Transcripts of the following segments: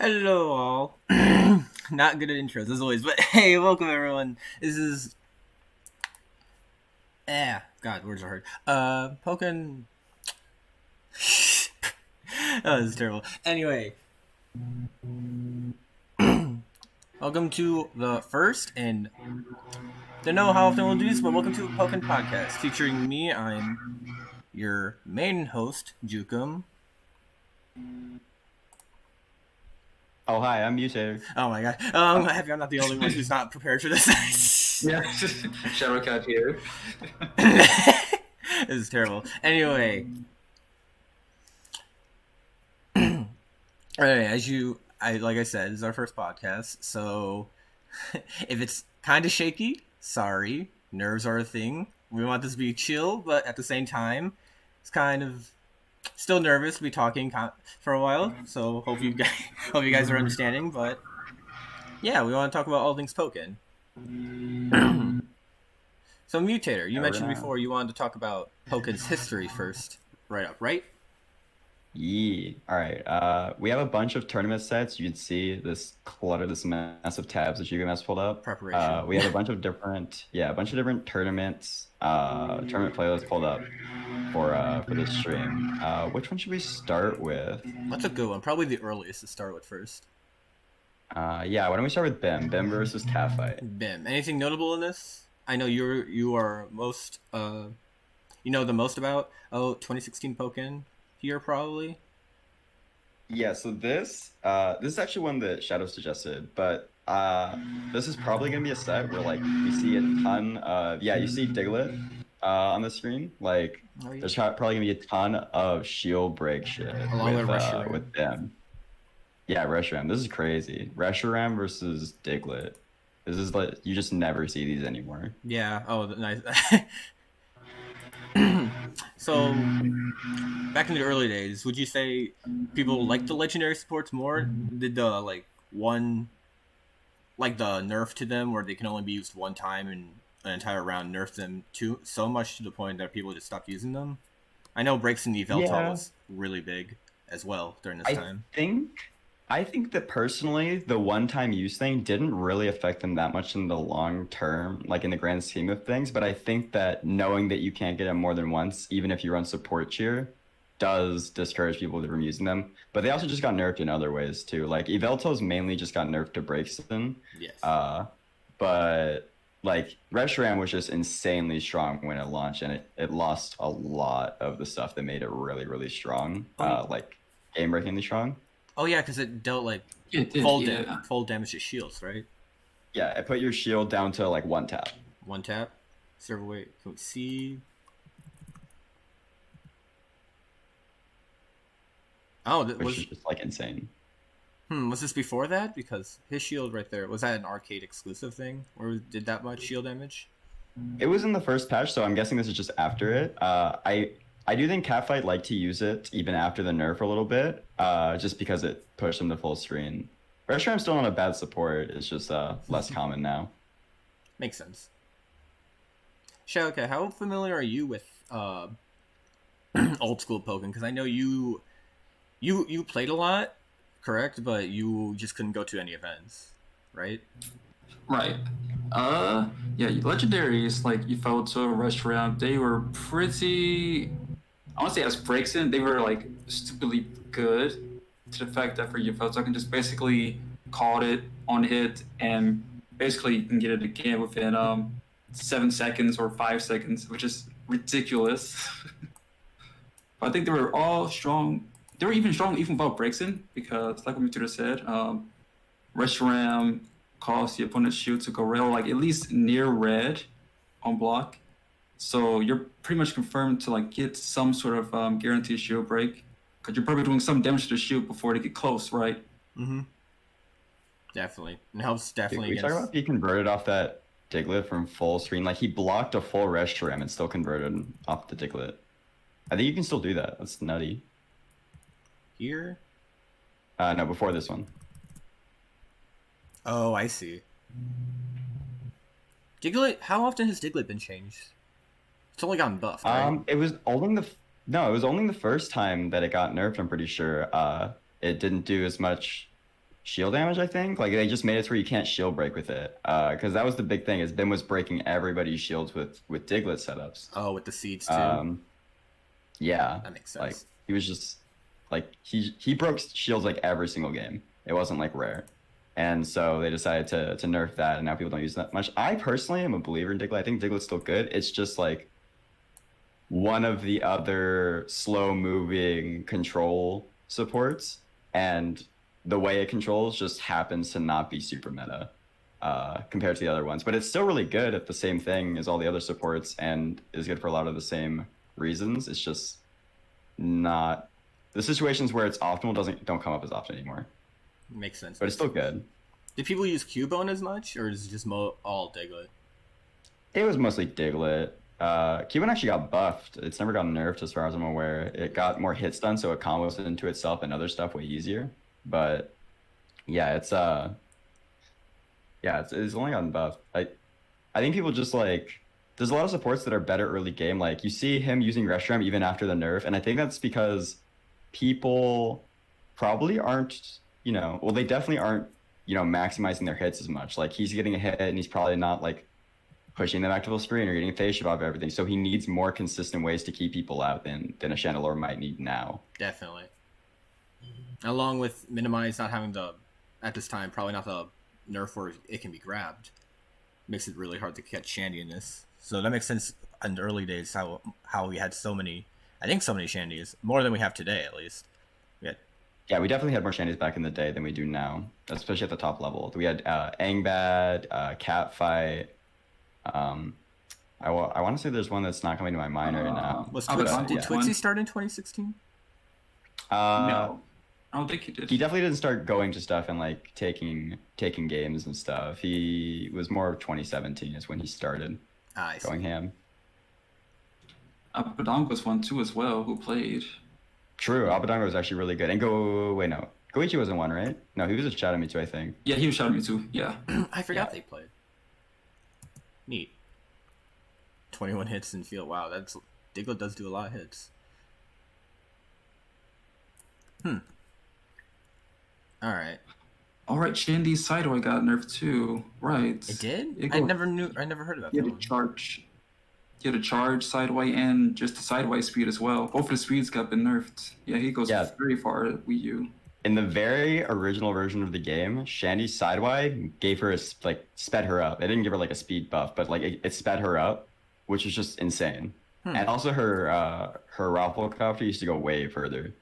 Hello all. Not good at intros as always, but hey, welcome everyone. This is God, words are hard. Pokken. Oh, this is terrible. Anyway, welcome to the first and don't know how often we'll do this, but welcome to the Pokkén Podcast featuring me. I'm your main host, Jukem. Oh, hi, I'm Mewtater. Oh my god. I'm happy I'm not the only one who's not prepared for this. Yeah, Shadowcat here. This is terrible. Anyway. Alright, like I said, this is our first podcast, so if it's kind of shaky, sorry. Nerves are a thing. We want this to be chill, but at the same time, it's kind of still nervous to be talking for a while, so hope you guys are understanding, but yeah, we want to talk about all things Pokken. So Mewtater, you mentioned before you wanted to talk about Pokken's history first, right? Yeah. Alright, we have a bunch of tournament sets. You can see this massive tabs that Jukem has pulled up. Preparation. We have a bunch of different tournaments, tournament playlists pulled up for this stream. Which one should we start with? That's a good one. Probably the earliest to start with first. Why don't we start with Bim? Bim versus Catfight. Bim. Anything notable in this? I know you are most you know the most about 2016 Pokken here probably. Yeah, so this is actually one that Shadow suggested, but this is probably gonna be a set where like you see a ton of you see Diglett on the screen. Like there's probably gonna be a ton of shield break shit along with them. Yeah, Reshiram. This is crazy. Reshiram versus Diglett. This is like you just never see these anymore. Yeah. Oh, nice. So, back in the early days, would you say people liked the legendary supports more? Did the the nerf to them where they can only be used one time and an entire round nerf them so much to the point that people just stopped using them? I know breaks in the Yveltal was really big as well during this time. I think that personally, the one-time use thing didn't really affect them that much in the long term, like in the grand scheme of things. But I think that knowing that you can't get them more than once, even if you run support cheer, does discourage people from using them. But they also just got nerfed in other ways too. Like Yveltal's mainly just got nerfed to Breakson. Yes. But like Reshiram was just insanely strong when it launched, and it lost a lot of the stuff that made it really, really strong. Like game-breakingly strong. Oh yeah, because it dealt like full damage to shields, right? Yeah, it put your shield down to like one tap. One tap. Server wait. Can we see? Oh, which is just like insane. Was this before that? Because his shield right there, was that an arcade exclusive thing, or did that much shield damage? It was in the first patch, so I'm guessing this is just after it. I do think Catfight liked to use it even after the nerf a little bit, just because it pushed him to full screen. Reshiram's still not a bad support, it's just less common now. Makes sense. Shadowcat, how familiar are you with old school Pokken? Because I know you played a lot, correct? But you just couldn't go to any events, right? Right. Yeah, legendaries like Yveltal, Reshiram, they were pretty. I want to say as breaks in, they were like stupidly good to the fact that for Yveltal, I can just basically call it on hit and basically you can get it again within 7 seconds or 5 seconds, which is ridiculous. But I think they were all strong. They were even strong even without breaks in because, like what Mewtater said, Reshiram cause the opponent's shield to go red, like at least near red on block. So you're pretty much confirmed to like get some sort of guaranteed shield break because you're probably doing some damage to the shield before they get close, right? Mm-hmm. Definitely. It helps definitely. We talk about if he converted off that Diglett from full screen. Like he blocked a full Reshiram and still converted off the Diglett. I think you can still do that. That's nutty. Here? No, before this one. Oh, I see. Diglett, how often has Diglett been changed? It's only gotten buffed, right? It was only the first time that it got nerfed, I'm pretty sure. It didn't do as much shield damage, I think. Like, they just made it to where you can't shield break with it. Because that was the big thing, is Bim was breaking everybody's shields with Diglett setups. Oh, with the seeds too. Yeah. That makes sense. Like, he was just, like, he broke shields, like, every single game. It wasn't, like, rare. And so they decided to nerf that, and now people don't use that much. I personally am a believer in Diglett. I think Diglett's still good. It's just, like, one of the other slow-moving control supports, and the way it controls just happens to not be super meta compared to the other ones. But it's still really good at the same thing as all the other supports, and is good for a lot of the same reasons. It's just not... The situations where it's optimal don't come up as often anymore. Makes sense. But it's still good. Did people use Cubone as much, or is it just all Diglett? It was mostly Diglett. Cubone actually got buffed. It's never gotten nerfed as far as I'm aware. It got more hits done, so it combos into itself and other stuff way easier. But yeah, it's only gotten buffed. I think people just like, there's a lot of supports that are better early game. Like, you see him using Reshiram even after the nerf, and I think that's because people probably aren't, well, they definitely aren't, maximizing their hits as much. Like, he's getting a hit and he's probably not like pushing them back to the screen or getting a phase shift off everything. So he needs more consistent ways to keep people out than a Chandelure might need now. Definitely. Along with Minimize not having at this time, probably not the nerf where it can be grabbed. Makes it really hard to catch Shandy in this. So that makes sense in the early days how we had so many Shandies. More than we have today, at least. Yeah, we definitely had more Shandies back in the day than we do now, especially at the top level. We had Angbad, Catfight. I want to say there's one that's not coming to my mind right now. Did Twixie start in 2016? No, I don't think he did. He definitely didn't start going to stuff and like taking games and stuff. He was more of 2017 is when he started going ham. Apadong was one too as well, who played. True, Apadongo was actually really good. And Goichi wasn't one, right? No, he was a Shadow Mewtwo, I think. Yeah, he was Shadow Mewtwo, yeah. I forgot they played. Neat. 21 hits in field. Wow, Diglett does do a lot of hits. Alright. Shandy's Sideway got nerfed too. Right. It did? I never heard about that. He had a charge Sideway and just the Sideway speed as well. Both of the speeds got been nerfed. Yeah, he goes very far at Wii U. In the very original version of the game, Shandy's Sideway gave her sped her up. It didn't give her like a speed buff, but like it sped her up, which was just insane. And also her Raffle Copter used to go way further.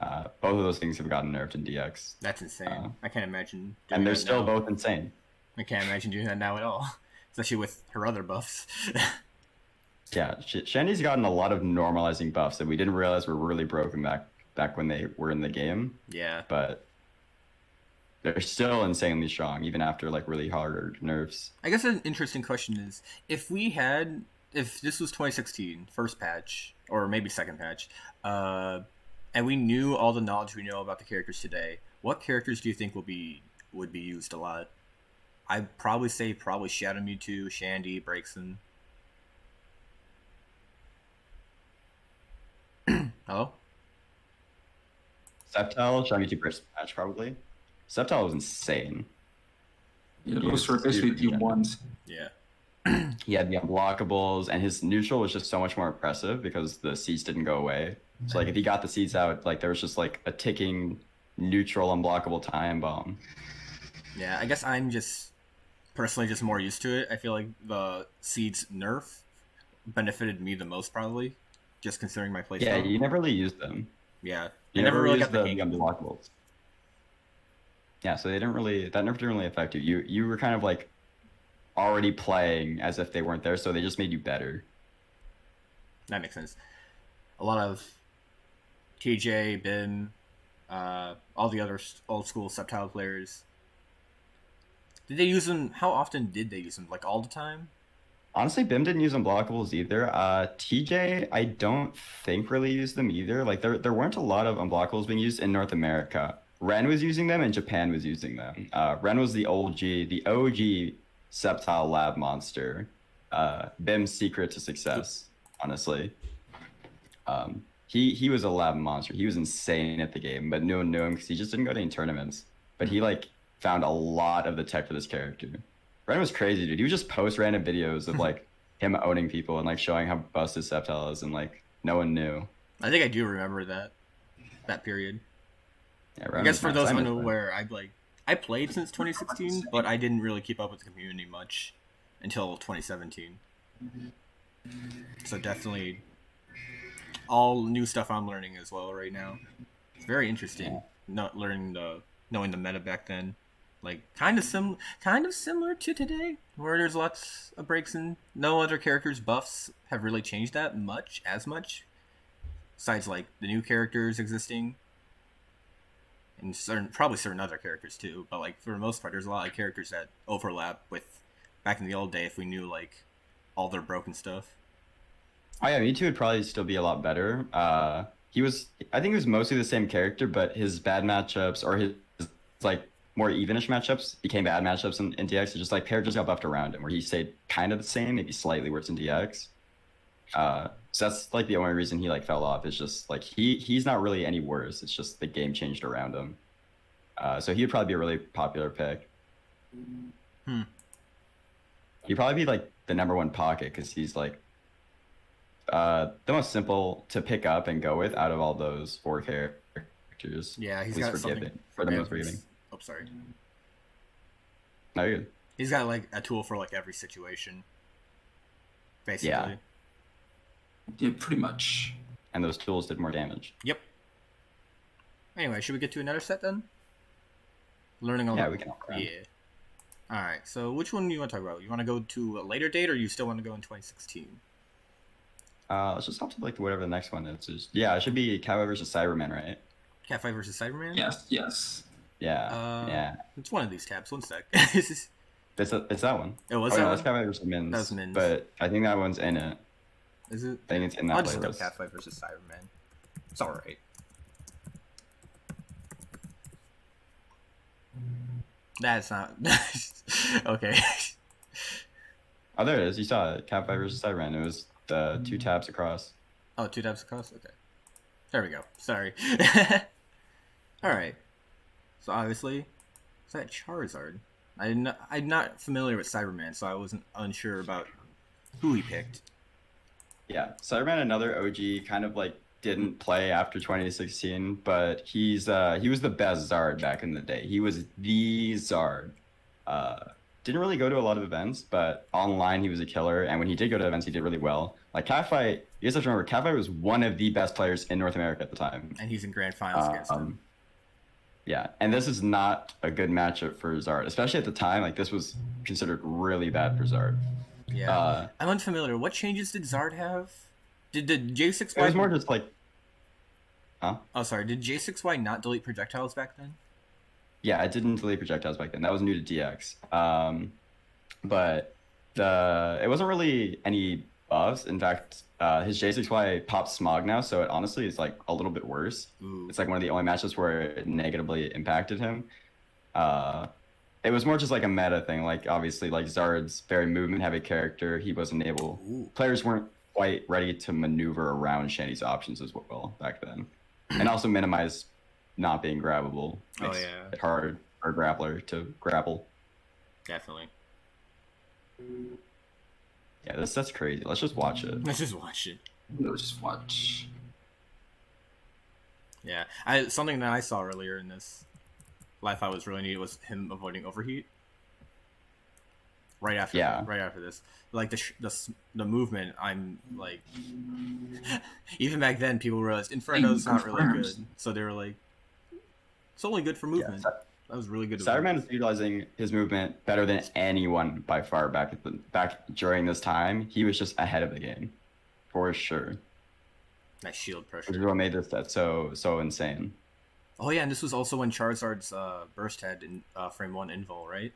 Both of those things have gotten nerfed in DX. That's insane. I can't imagine. And they're still both insane. I can't imagine doing that now at all, especially with her other buffs. Yeah, Shandy's gotten a lot of normalizing buffs that we didn't realize were really broken back when they were in the game. Yeah. But they're still insanely strong, even after like really hard nerfs. I guess an interesting question is, if this was 2016, first patch, or maybe second patch, and we knew all the knowledge we know about the characters today, what characters do you think would be used a lot? I'd probably say Shadow Mewtwo, Shandy, Braixen. Hello? Sceptile, Shadow Mewtwo first match probably. Sceptile was insane. Yeah, those were basically D1s. Yeah. He had the unblockables, and his neutral was just so much more impressive because the seeds didn't go away. So like if he got the seeds out, like there was just like a ticking neutral unblockable time bomb. Yeah, I guess I'm just personally just more used to it. I feel like the seeds nerf benefited me the most probably, just considering my playstyle. Yeah, you never really used them. Yeah, I never really got the unblockables. Yeah, so that nerf didn't really affect you. You were kind of like already playing as if they weren't there, so they just made you better. That makes sense. A lot of TJ, Bim, all the other old school Sceptile players. Did they use them? How often did they use them? Like all the time? Honestly, Bim didn't use unblockables either. TJ, I don't think really used them either. Like there weren't a lot of unblockables being used in North America. Ren was using them and Japan was using them. Ren was the OG Sceptile lab monster. Bim's secret to success, honestly. He was a lab monster. He was insane at the game, but no one knew him because he just didn't go to any tournaments. but he like found a lot of the tech for this character. Brandon was crazy, dude. He would just post random videos of like him owning people and like showing how busted Sceptile is, and like no one knew. I think I do remember that period. Yeah, I guess for those unaware, I played since 2016, but I didn't really keep up with the community much until 2017. So definitely all new stuff I'm learning as well right now. It's very interesting. Not knowing the meta back then. Like kind of similar to today, where there's lots of breaks and no other characters' buffs have really changed that much, besides like the new characters existing, and probably certain other characters too. But like for the most part, there's a lot of characters that overlap with back in the old day if we knew like all their broken stuff. Oh yeah, Mewtwo would probably still be a lot better. I think he was mostly the same character, but his bad matchups or his like more evenish matchups became bad matchups in DX. It just like pair just got buffed around him, where he stayed kind of the same, maybe slightly worse in DX. So that's like the only reason he like fell off. Is just like he's not really any worse. It's just the game changed around him. So he'd probably be a really popular pick. He'd probably be like the #1 pocket because he's like the most simple to pick up and go with out of all those 4 characters. Yeah, he's got something for the most forgiving. Oh, sorry. No, you're good. He's got like a tool for like every situation. Basically. Yeah, pretty much. And those tools did more damage. Yep. Anyway, should we get to another set then? Learning all. Yeah, we can. Yeah. All right. So, which one do you want to talk about? You want to go to a later date, or you still want to go in 2016? Let's just hop to like whatever the next one is. Yeah, it should be Cowboy versus Cyberman, right? Catfight versus Cyberman? Yes. Yeah. Yeah. It's one of these tabs. One sec. It's that one. Oh, was that that one? one? That's Catfight versus Mins. That was Mins. But I think that one's in it. Is it? I think it's in that I'll just go playlist. Catfight versus Cyberman. It's alright. That's not... Okay. Oh, there it is. You saw it. Catfight versus Cyberman. It was the 2 tabs across. Oh, 2 tabs across? Okay. There we go. Sorry. Alright. So obviously, is that Charizard? I'm not familiar with Cyberman, so I wasn't unsure about who he picked. Yeah, Cyberman, another OG, kind of like didn't play after 2016, but he was the best Zard back in the day. He was the Zard. Didn't really go to a lot of events, but online he was a killer, and when he did go to events, he did really well. Like Catfight, you guys have to remember, Catfight was one of the best players in North America at the time. And he's in grand finals against him. Yeah, and this is not a good matchup for Zard, especially at the time. Like this was considered really bad for Zard. Yeah, I'm unfamiliar. What changes did Zard have? Did J6Y? It was more just like, huh? Oh, sorry. Did J6Y not delete projectiles back then? Yeah, it didn't delete projectiles back then. That was new to DX. But it wasn't really any buffs. In fact, his J6Y pops Smog now, so it honestly is like a little bit worse. Ooh. It's like one of the only matches where it negatively impacted him. It was more just like a meta thing. Like obviously, like Zard's very movement-heavy character. He wasn't able. Ooh. Players weren't quite ready to maneuver around Shandy's options as well back then, and also minimize not being grabbable. Makes it hard for a grappler to grapple. Definitely. Yeah, that's crazy. Let's just watch it. Let's just watch it. Let's just watch. Yeah, something that I saw earlier in this life I was really neat was him avoiding overheat. Right after this, like the movement, I'm like, even back then people realized Inferno's not really good, so they were like, it's only good for movement. Yeah, that was really good. Cyberman is utilizing his movement better than anyone by far back during this time. He was just ahead of the game, for sure. Nice shield pressure. Which is what made this set so insane. Oh yeah, and this was also when Charizard's burst had in frame 1 invul, right?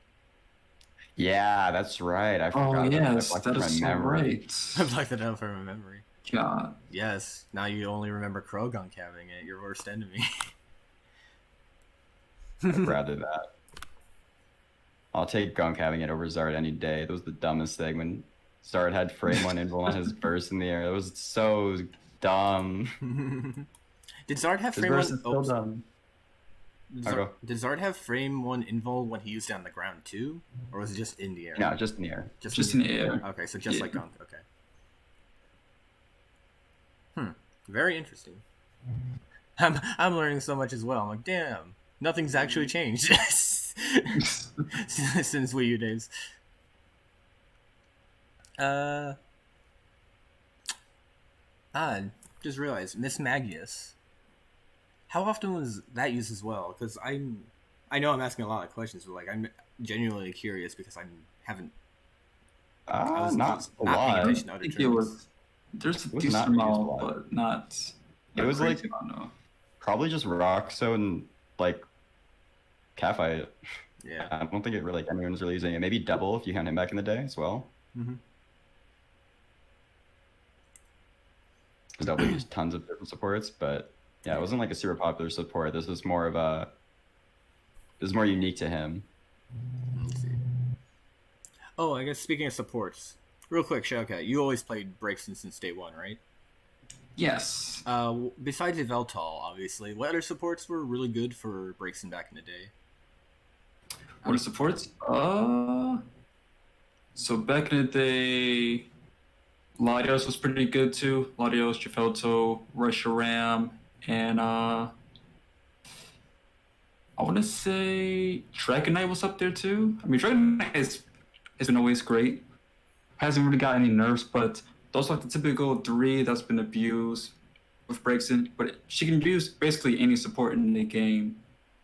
Yeah, that's right. I forgot. Oh yes, that is so right. I blocked that out from my memory. God. Yes, now you only remember Krogon capping it, your worst enemy. I'd rather that. I'll take Gunk having it over Zard any day. That was the dumbest thing when Zard had frame 1 invul on his burst in the air. That was so dumb. Did Zard have His frame burst 1? is so dumb. Did Zard have frame 1 invul when he used it on the ground too? Or was it just in the air? No, just in the air. Just in the air. Okay, so just like Gunk. Okay. Very interesting. I'm learning so much as well. I'm like, damn, nothing's actually changed since Wii U days. Just realized Miss Magius. How often was that used as well? Because I know I'm asking a lot of questions, but like I'm genuinely curious because I was not a not paying lot. attention to I other think it tournaments. was. There's a was decent not used a amount, lot. but not. It was like crazy amount, no. probably just Roxo and like Catfight. Yeah. I don't think it really anyone's really using it. Maybe Double if you count him back in the day as well. Mm-hmm. Because Double used tons of different supports, but yeah, it wasn't like a super popular support. This was more unique to him. Let's see. Oh, I guess speaking of supports, real quick, Shadowcat, you always played Braixen since day one, right? Yes. Besides Yveltal, obviously, what other supports were really good for Braixen back in the day? What are supports? So back in the day, Latios was pretty good too. Latios, Jafelto, Reshiram, and I want to say Dragon Knight was up there too. I mean, Dragon Knight has been always great. Hasn't really got any nerfs, but those are like the typical 3 that's been abused with Braixen. But she can use basically any support in the game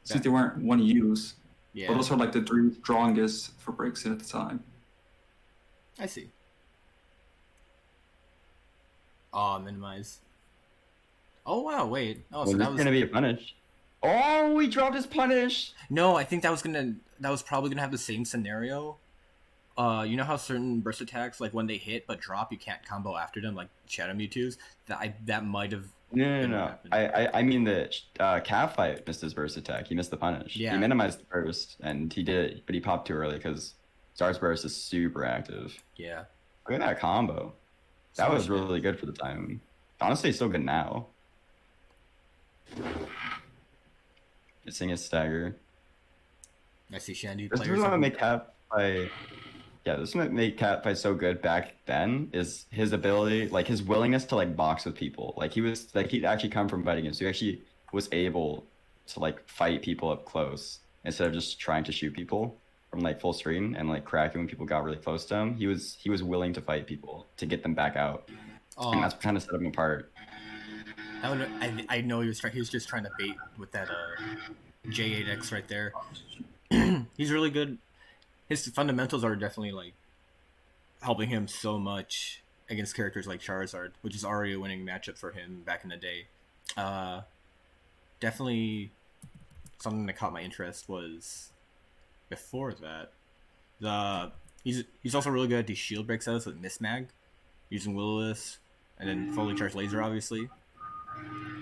since they weren't one use. Yeah, But those are like the 3 strongest for Braixen at the time. I see. Oh, minimize. Oh wow, wait. Oh, so Was that this was gonna be a punish? Oh, he dropped his punish. no. I think that was probably gonna have the same scenario. You know how certain burst attacks, like when they hit but drop, you can't combo after them, like Shadow Mewtwo's. That might have. No. I mean the Catfight missed his burst attack. He missed the punish. Yeah. He minimized the burst, and he did it, but he popped too early because Zard's burst is super active. Yeah. Look at that combo. That So was much really good for the time. Honestly, it's still good now. Missing his stagger. I see Shandy This is players. what make Catfight. Yeah, this is what made Catfight so good back then is his ability, like his willingness to like box with people. Like he'd actually come from fighting games. So he actually was able to like fight people up close instead of just trying to shoot people from like full screen and like cracking when people got really close to him. He was willing to fight people to get them back out, and that's kind of set him apart. I know he was just trying to bait with that J8X right there. He's really good. His fundamentals are definitely like helping him so much against characters like Charizard, which is already a winning matchup for him back in the day. Definitely something that caught my interest was before that. He's also really good at these shield break setups with Mismag, using Will-O-Wisp, and then fully charged laser, obviously.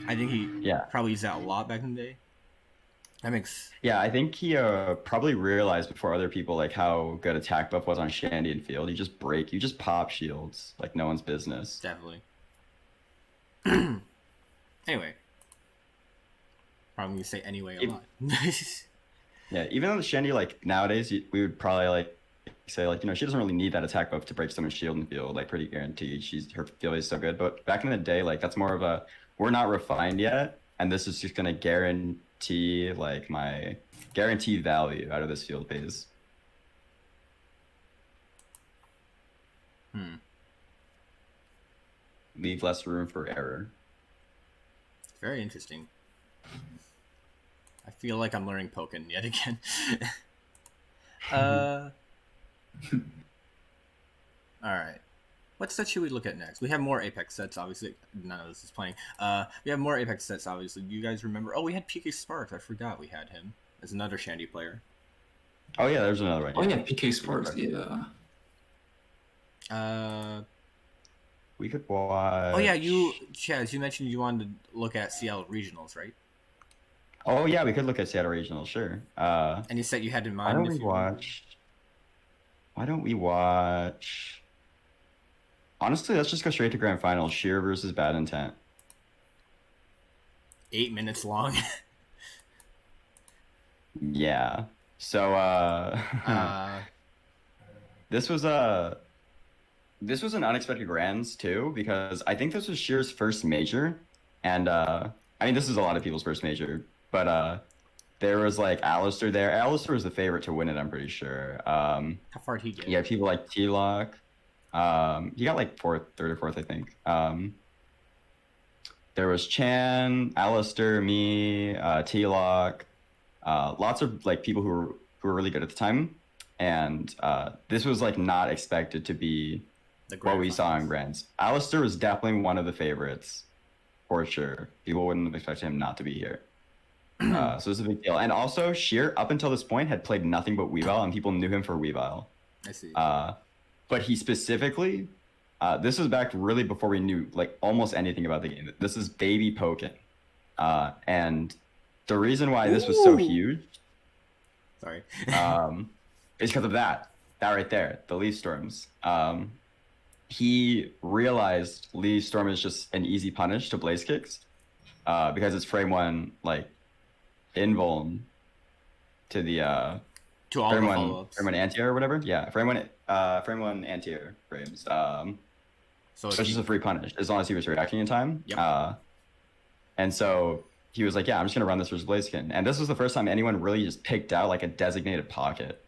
I think he probably used that a lot back in the day. That makes... Yeah, I think he probably realized before other people like how good attack buff was on Shandy and Field. You just pop shields like no one's business. Definitely. Anyway. Probably gonna say anyway a lot. Yeah, even though the Shandy like nowadays we would probably like say like, you know, she doesn't really need that attack buff to break someone's shield and Field, like pretty guaranteed. Her field is so good. But back in the day, like that's more of a we're not refined yet, and this is just gonna guarantee like my guaranteed value out of this field phase. Leave less room for error. Very interesting. I feel like I'm learning Pokken yet again. Alright. What set should we look at next? We have more Apex sets, obviously. None of this is playing. We have more Apex sets, obviously. Do you guys remember? Oh, we had PK Sparks. I forgot we had him as another Shandy player. Oh, yeah, there's another one. Oh, yeah, PK Sparks, yeah. We could watch... Oh, yeah, Chaz, you mentioned you wanted to look at Seattle Regionals, right? Oh, yeah, we could look at Seattle Regionals, sure. Any set you had in mind? Why don't we watch... Honestly, let's just go straight to Grand Final. Sheer versus Bad Intent. 8 minutes long. Yeah. So Uh, this was this was an unexpected grands too, because I think this was Shear's first major, and I mean this is a lot of people's first major, but there was like Alistair there. Alistair was the favorite to win it, I'm pretty sure. how far did he get? Yeah, people like T-Lock. He got like third or fourth, I think. There was Chan, Alistair, me, T-Lock, lots of like people who were really good at the time, and this was like not expected to be The what grand we saw in finals. Grands. Alistair was definitely one of the favorites, for sure. People wouldn't have expected him not to be here. So it's a big deal. And also, Sheer, up until this point, had played nothing but Weavile, and people knew him for Weavile. I see. But he specifically, this was back really before we knew like almost anything about the game. This is baby Pokken. And the reason why this was so Ooh. huge Sorry. is because of that right there, the Leaf Storms. He realized Leaf Storm is just an easy punish to Blaze Kicks, because it's frame one like invuln to the to all frame the one follow-ups. anti-air or whatever. Yeah, frame one anti-air frames. So So if it's just a free punish as long as he was reacting in time. Yep. And so he was like, yeah, I'm just gonna run this versus Blaziken. And this was the first time anyone really just picked out like a designated pocket,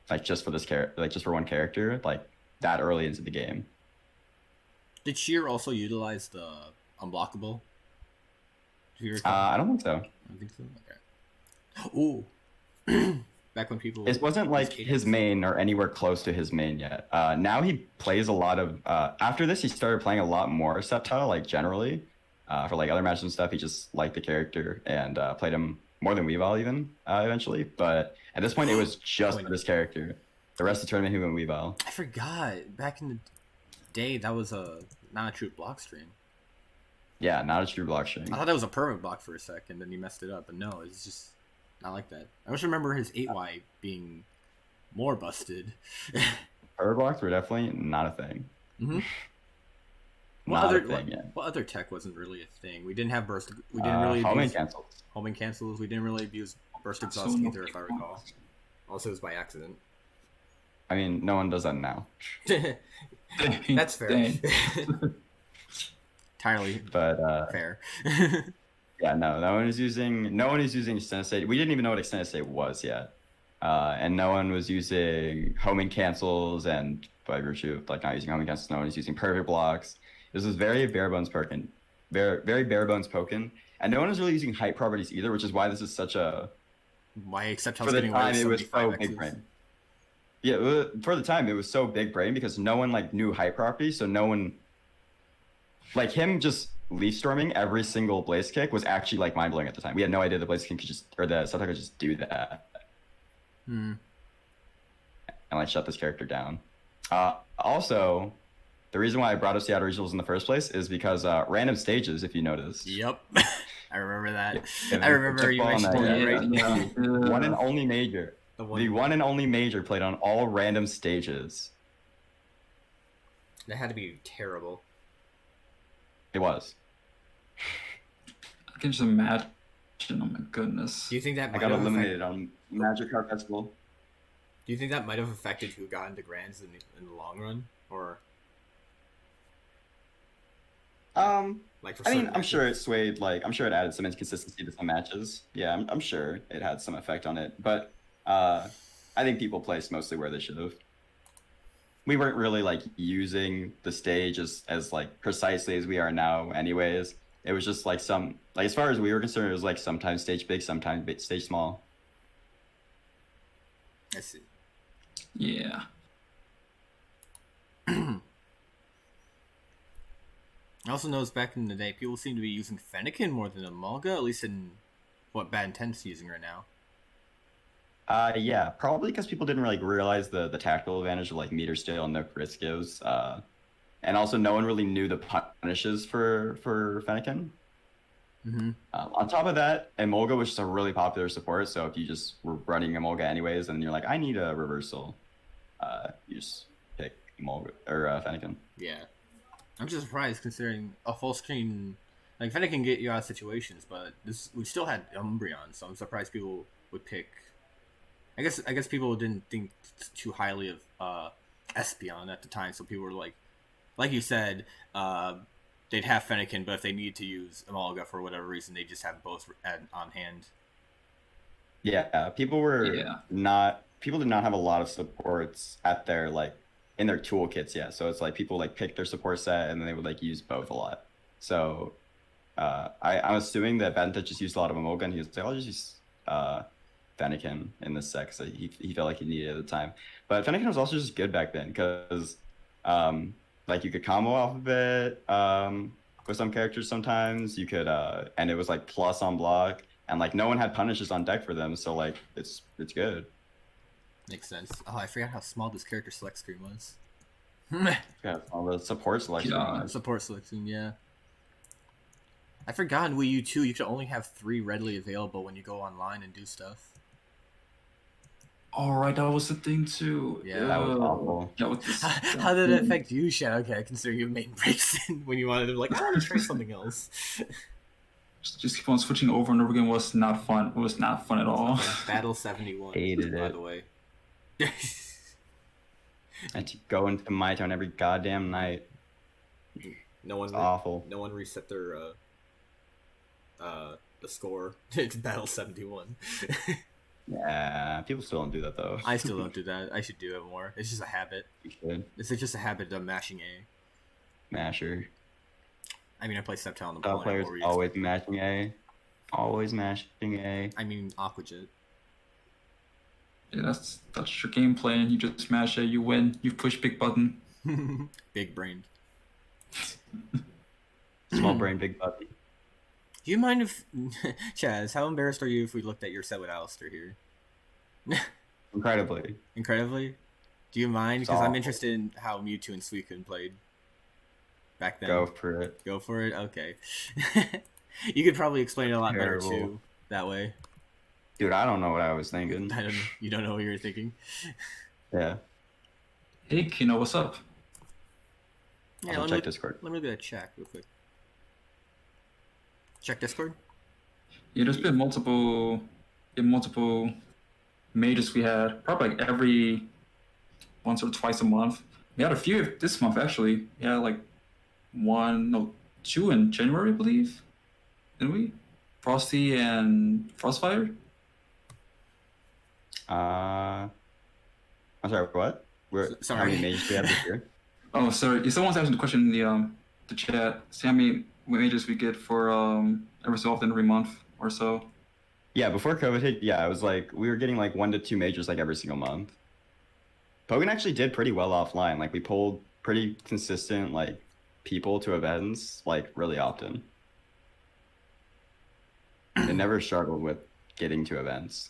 like just for this character, like just for one character, like that early into the game. did Sheer also utilize the unblockable? Do you recall? I don't think so. I don't think so. Okay. Ooh. Back when people. It wasn't like used his cadence. main or anywhere close to his main yet. Now he plays a lot of. After this, he started playing a lot more Sceptile, like generally. For like other matches and stuff, he just liked the character and played him more than Weavile even eventually. But at this point, it was just for this character. The rest of the tournament, he went Weavile. I forgot. Back in the day, that was not a true block stream. Yeah, not a true block string. I thought that was a perfect block for a second, then he messed it up. But no, it's just not like that. I just remember his 8Y being more busted. Power blocks were definitely not a thing. Mm-hmm. Not a thing yet. What other tech wasn't really a thing? We didn't have burst. We didn't really homing abuse cancels. homing cancels. We didn't really abuse burst So exhaust no either, if I recall. Also, it was by accident. I mean, no one does that now. That's fair. Dang. Entirely But fair. yeah, no one is using extended state. We didn't even know what extended state was yet. And no one was using homing cancels, and by virtue of like not using homing cancels, no one is using perfect blocks. This was very bare bones Pokken, very bare bones Pokken, and no one was really using height properties either, which is why this is such a Why except how for it's the getting time rid it of was so 75 big X's. brain. Yeah, for the time it was so big brain because no one like knew height properties, so no one like him just leaf storming every single blaze kick was actually like mind blowing at the time. We had no idea the blaze kick could just or the Sceptile could just do that Hmm. and like shut this character down. Also, the reason why I brought up Seattle Regionals in the first place is because random stages, if you notice. Yep. I remember that. Yeah, I remember you football mentioned on that, that, right? Yeah. One and only major. The The one and only major played on all random stages. That had to be terrible. It was. I can just imagine. Oh my goodness. Do you think that I might got have eliminated on Magic Card Festival. Do you think that might have affected who got into grands in the long run, or like for I mean, certain I'm sure it matches? swayed. Like, I'm sure it added some inconsistency to some matches. Yeah, I'm sure it had some effect on it. But I think people placed mostly where they should have. We weren't really like using the stage as like precisely as we are now, anyways. It was just like some like as far as we were concerned, it was like sometimes stage big, sometimes stage small. I see. Yeah. I also noticed back in the day, people seem to be using Fennekin more than Emolga, at least in what Bad Intent's using right now. Yeah, probably because people didn't really realize the tactical advantage of like meter steel and no crits gives. And also no one really knew the punishes for Fennekin. Mm-hmm. On top of that, Emolga was just a really popular support, so if you just were running Emolga anyways, and you're like, I need a reversal, you just pick Emolga or Fennekin. Yeah. I'm just surprised considering a full screen, like Fennekin can get you out of situations, but we still had Umbreon, so I'm surprised people would pick. I guess people didn't think too highly of Espeon at the time, so people were like you said, they'd have Fennekin, but if they need to use Emolga for whatever reason, they just have both on hand. Yeah, people did not have a lot of supports at their in their toolkits yet. So it's like people pick their support set and then they would use both a lot. So I'm assuming that Benta just used a lot of Emolga and he was like, I'll just use Fennekin in this set because he felt like he needed it at the time. But Fennekin was also just good back then because you could combo off of it with some characters sometimes. You could and it was plus on block. And no one had punishes on deck for them, so it's good. Makes sense. Oh, I forgot how small this character select screen was. Yeah, all the support selection. Support selection, yeah. I forgot in Wii U too, you could only have 3 readily available when you go online and do stuff. Alright, that was the thing too. Yeah, that was awful. How did it affect you, Shadowcat, considering you made breaks in when you wanted to I want to try something else? Just keep on switching over and over again was not fun. It was not fun at all. Battle 71. Hated by it. the way. And to go into my town every goddamn night. Awful. No one reset their the score. It's Battle 71. Yeah, people still don't do that though. I still don't do that. I should do it more. It's just a habit. You should. It's just a habit of mashing A. Masher. I mean, I play Sceptile on the Top players always mashing A. Always mashing A. I mean, Aquajet. Yeah, that's your game plan. You just smash it, you win, you push big button. Big brain. Small brain, big button. Do you mind if Chaz, how embarrassed are you if we looked at your set with Alistair here? Incredibly. Incredibly? Do you mind? Because I'm interested in how Mewtwo and Suicune played back then. Go for it. Go for it? Okay. You could probably explain it a lot better too, that way. Dude, I don't know what I was thinking. You don't know what you were thinking? Yeah. Hey, Kino, what's up? Yeah, check Discord. Let me go check real quick. Check Discord? Yeah, there's been multiple majors we had, probably every once or twice a month. We had a few this month actually. We had 2 in January, I believe. Didn't we? Frosty and Frostfire? I'm sorry, what? Sorry. How many majors do we have this year? Oh, sorry. Someone's asking the question in the chat. See how many majors we get for every so often, every month or so. Yeah, before COVID hit, it was we were getting 1 to 2 majors every single month. Pokken actually did pretty well offline. We pulled pretty consistent people to events really often. They never struggled with getting to events.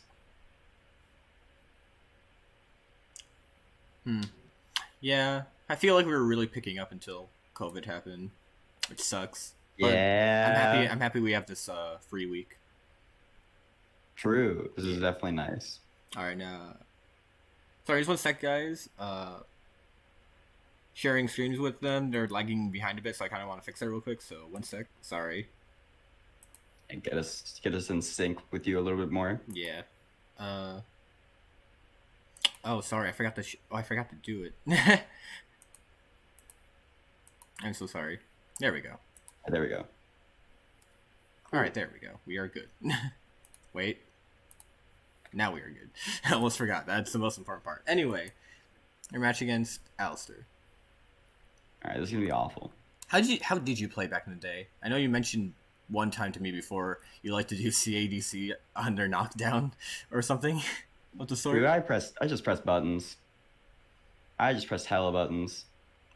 Yeah, I feel like we were really picking up until COVID happened, which sucks. But Yeah. I'm happy we have this free week. True. This is definitely nice. All right, now. Sorry, just one sec, guys. Sharing streams with them, they're lagging behind a bit, so I kind of want to fix that real quick. So 1 sec. Sorry. And get us in sync with you a little bit more. Yeah. Oh, sorry. I forgot to do it. I'm so sorry. There we go. There we go. All right, there we go. We are good. Wait. Now we are good. I almost forgot. That's the most important part. Anyway, your match against Alistair. All right, this is gonna be awful. How did you play back in the day? I know you mentioned one time to me before you like to do CADC under knockdown or something. What's the story? Dude, I just pressed buttons. I just pressed hella buttons.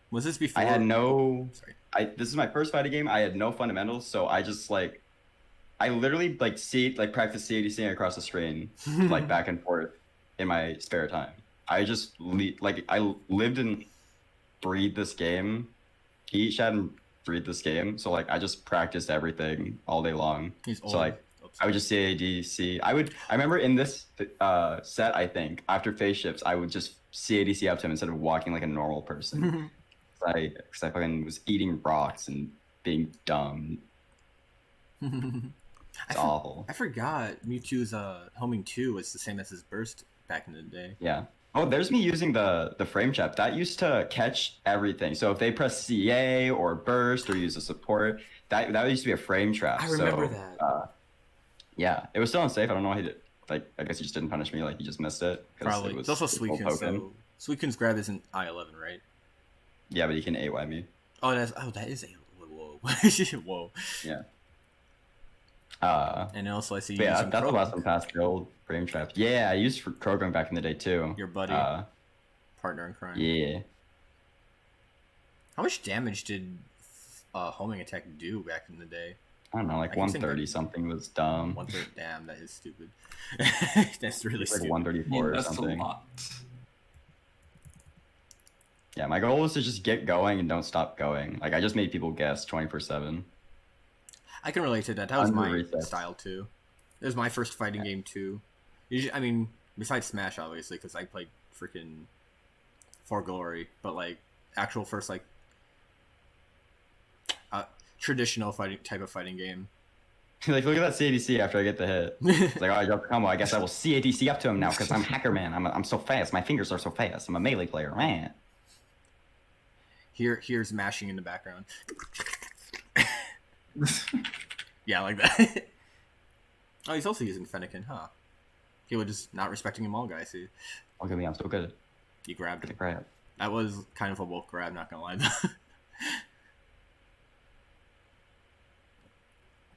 Was this before? I had no. Sorry. This is my first fighting game. I had no fundamentals, so I just I literally practice CADC across the screen, back and forth in my spare time. I just I lived and breathed this game, eat, shat, and breathed this game. So I just practiced everything all day long. He's old. So I would just CADC. I remember in this set, I think after phase shifts, I would just CADC up to him instead of walking like a normal person. Because I fucking was eating rocks and being dumb. It's awful. I forgot Mewtwo's homing 2 was the same as his burst back in the day. Yeah. Oh, there's me using the frame trap. That used to catch everything. So if they press CA or burst or use a support, that used to be a frame trap. I remember that. Yeah, it was still unsafe. I don't know why he did. Like, I guess he just didn't punish me. Like, he just missed it. Probably. It's also Suicune, so Suicune's grab isn't I-11, right? Yeah, but he can AY me. Oh, that is A. Whoa. Whoa. Yeah. And also I see you using that's the last one past the old frame trap. Yeah, I used for Krogan back in the day too. Your buddy, partner in crime. Yeah. How much damage did homing attack do back in the day? I don't know, like 130 something was dumb. 130, damn, that is stupid. That's really stupid. Like 134 or something. That's a lot. Yeah, my goal was to just get going and don't stop going. Like, I just made people guess 24/7. I can relate to that. That was my style too. It was my first fighting game too. Usually, I mean, besides Smash, obviously, because I played freaking For Glory, but like actual first like traditional type of fighting game. Like, look at that CADC after I get the hit. It's like, oh, I dropped the combo. I guess I will CADC up to him now because I'm Hacker Man. I'm so fast. My fingers are so fast. I'm a melee player, man. Here's mashing in the background. Yeah, like that. Oh, he's also using Fennekin, huh? He was just not respecting him all, guys. See? Look at me, I'm so good. You grabbed him. Grab. That was kind of a wolf grab, not gonna lie though.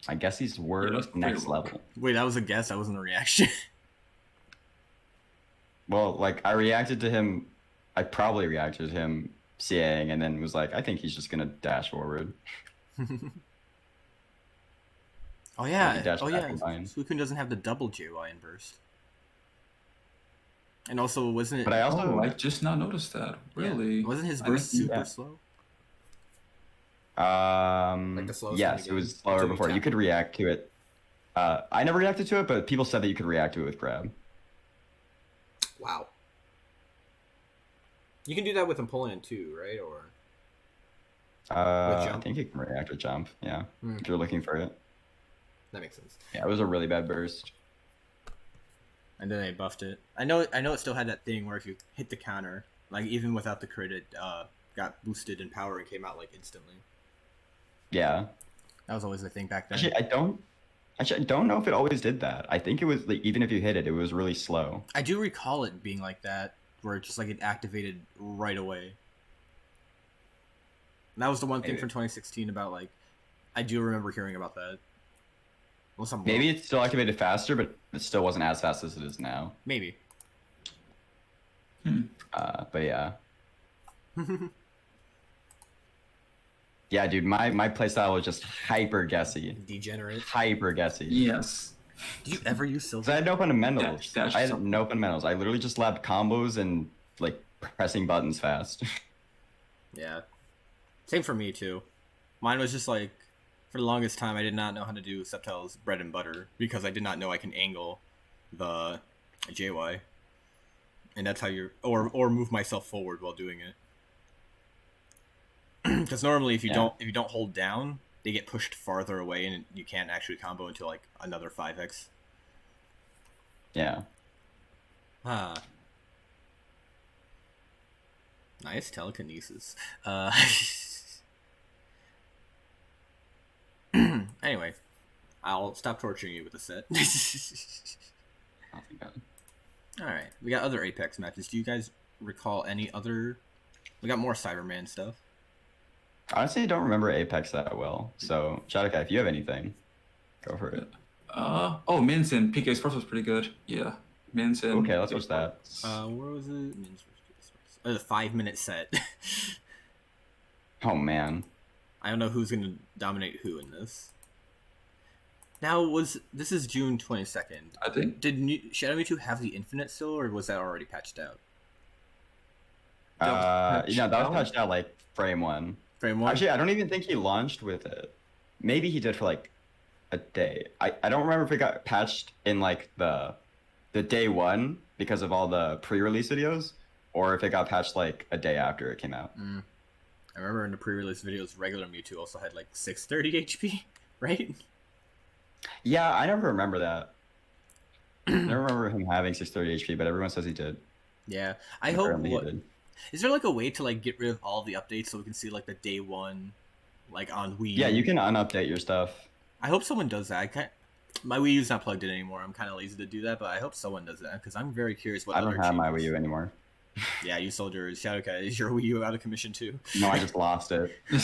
I guess he's next level. Wait, that was a guess, that wasn't a reaction. Well, like, I reacted to him, I probably reacted to him CAing and then was like, I think he's just gonna dash forward. Oh yeah, Suicune doesn't have the double JY in burst. And also, wasn't it... But I also... I just not noticed that. Really? Yeah. Wasn't his burst super slow? Like the slowest yes, it was slower before. You could react to it. I never reacted to it, but people said that you could react to it with grab. Wow. You can do that with Empoleon too, right? Or I think you can react with jump. Yeah, if you're looking for it. That makes sense. Yeah, it was a really bad burst. And then they buffed it. I know it still had that thing where if you hit the counter, like even without the crit, it got boosted in power and came out like instantly. Yeah. That was always the thing back then. Actually, I don't know if it always did that. I think it was like even if you hit it, it was really slow. I do recall it being like that, where it just like it activated right away. And that was the one thing from 2016 about like, I do remember hearing about that. Well, maybe it's still activated faster, but it still wasn't as fast as it is now. Maybe. But yeah. Yeah, dude, my playstyle was just hyper guessy. Degenerate. Hyper guessy. Yes. Do you ever use silver? I had no fundamentals. I had no fundamentals. I literally just labbed combos and like pressing buttons fast. Yeah. Same for me too. Mine was just like, for the longest time I did not know how to do Sceptile's bread and butter because I did not know I can angle the JY. And that's how you're or move myself forward while doing it. Because normally if you don't hold down, they get pushed farther away and you can't actually combo into like another 5x. Yeah. Nice telekinesis. Anyway, I'll stop torturing you with the set. Alright, we got other Apex matches. Do you guys recall any other... We got more Cyberman stuff. Honestly, I don't remember Apex that well. So, Shadowcat, if you have anything, go for it. Minson. PK Sports was pretty good. Yeah. Minson. Okay, let's watch that. Where was it? The 5-minute set. Oh, man. I don't know who's going to dominate who in this. Now, this is June 22nd. I think. Did Shadow Mewtwo have the Infinite still, or was that already patched out? That was patched out like frame 1. Frame 1? Actually, I don't even think he launched with it. Maybe he did for like a day. I don't remember if it got patched in like the day 1 because of all the pre-release videos, or if it got patched like a day after it came out. I remember in the pre-release videos, regular Mewtwo also had like 630 HP, right? Yeah, I never remember that. I never remember him having 630 HP, but everyone says he did. Yeah, I hope. Apparently he did. Is there like a way to like get rid of all the updates so we can see like the day one, like on Wii U? Yeah, you can unupdate your stuff. I hope someone does that. I can't. My Wii U's not plugged in anymore. I'm kind of lazy to do that, but I hope someone does that because I'm very curious what. I don't other have my changes- Wii U anymore. Yeah, you sold yours. Shadowcat, is your Wii U out of commission too? No, I just lost it. I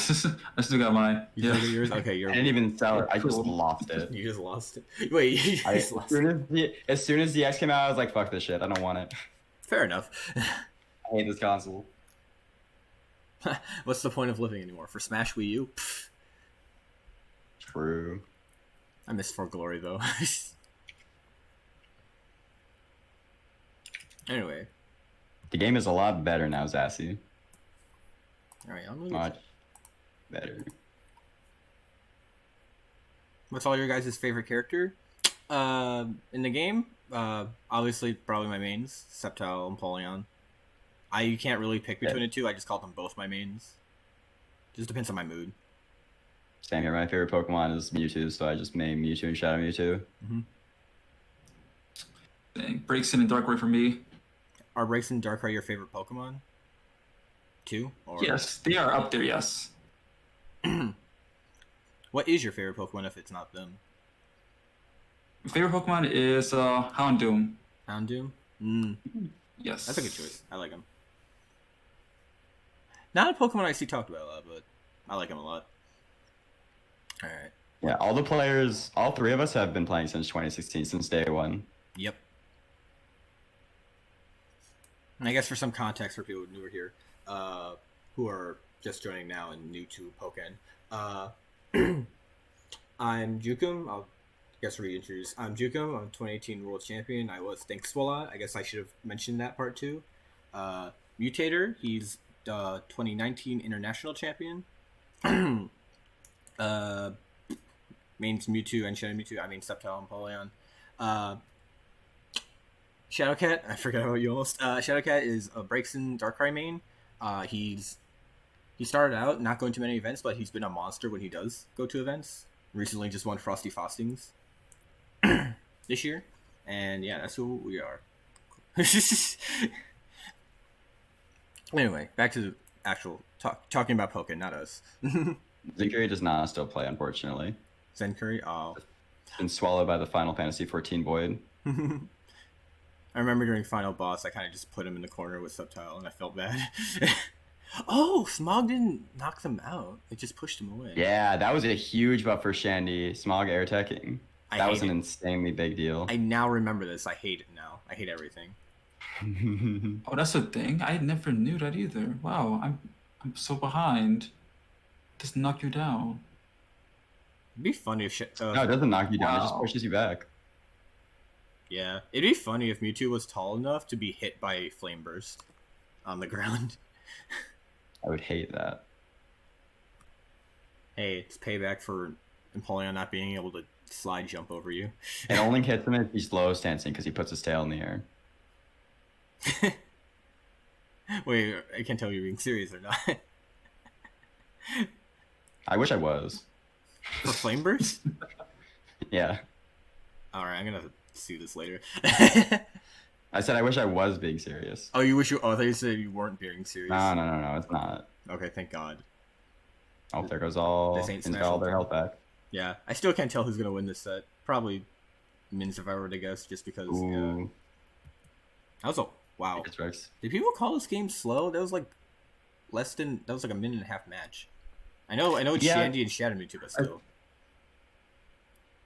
still got mine. You Yeah. sold yours? Okay, you're. I didn't even sell it. I just lost it. You just lost it. Wait, you just lost it. As soon as DX came out, I was like, fuck this shit. I don't want it. Fair enough. I hate this console. What's the point of living anymore? For Smash Wii U? Pfft. True. I miss For Glory though. Anyway, The game is a lot better now, Zassy. all right. I'm Much better. What's all your guys' favorite character? In the game, obviously probably my mains, Sceptile and Polion. I can't really pick between the two. I just call them both my mains. Just depends on my mood. Same here. My favorite Pokemon is Mewtwo, so I just main Mewtwo and Shadow Mewtwo. Dang, Breaks in and Darkrai for me. Are Breaks and Darkrai your favorite Pokemon? Too? Or Yes, they are up there. Yes. what is your favorite Pokemon if it's not them? My favorite Pokemon is Houndoom. Houndoom? Mm, Yes. that's a good choice. I like him. Not a Pokemon I see talked about a lot, but I like him a lot. All right. Yeah, all three of us have been playing since 2016, since day one. Yep. And I guess for some context for people newer here, who are just joining now and new to Pokken, I'm Jukem. I'll guess reintroduce. I'm Jukem. I'm 2018 World Champion. I was thanks a lot. I guess I should have mentioned that part too. Mewtater. He's 2019 International Champion. Mains Mewtwo and Shadow Mewtwo. I mean Sceptile and Polion. Shadowcat, I forgot about you almost. Shadowcat is a Breaksin Darkrai main. He started out not going to many events, but he's been a monster when he does go to events. Recently just won Frosty Faustings this year. And yeah, that's who we are. Anyway, back to the actual talking about Pokken, not us. Zenkuri does not still play, unfortunately. Zenkuri? Oh. Been swallowed by the Final Fantasy 14 void. I remember during Final Boss, I kind of just put him in the corner with Sceptile, and I felt bad. Oh, Smog didn't knock them out. It just pushed him away. Yeah, that was a huge buff for Shandy. Smog air teching. That was an insanely big deal. I now remember this. I hate it now. I hate everything. Oh, that's a thing. I never knew that either. Wow, I'm so behind. Just knock you down. It'd be funny if No, it doesn't knock you down. It just Wow. pushes you back. yeah, it'd be funny if Mewtwo was tall enough to be hit by a flame burst on the ground. I would hate that. Hey, it's payback for Empoleon not being able to slide jump over you. It only hits him if he's low stancing because he puts his tail in the air. Wait, I can't tell if you're being serious or not. I wish I was. For flame burst? Yeah. All right, I'm gonna see this later. I said I wish I was being serious. Oh, you wish you? Oh, I thought you said you weren't being serious. No, it's not. Okay, thank God. Oh, there goes all This ain't Smash all their Ultimate. health back. Yeah, I still can't tell who's gonna win this set. Probably Mins if I were to guess, just because. Ooh, That was a wow. It's Rex. Did people call this game slow? That was like that was like a minute and a half match. I know it's Yeah. Shandy and Shadow Mewtwo, but still.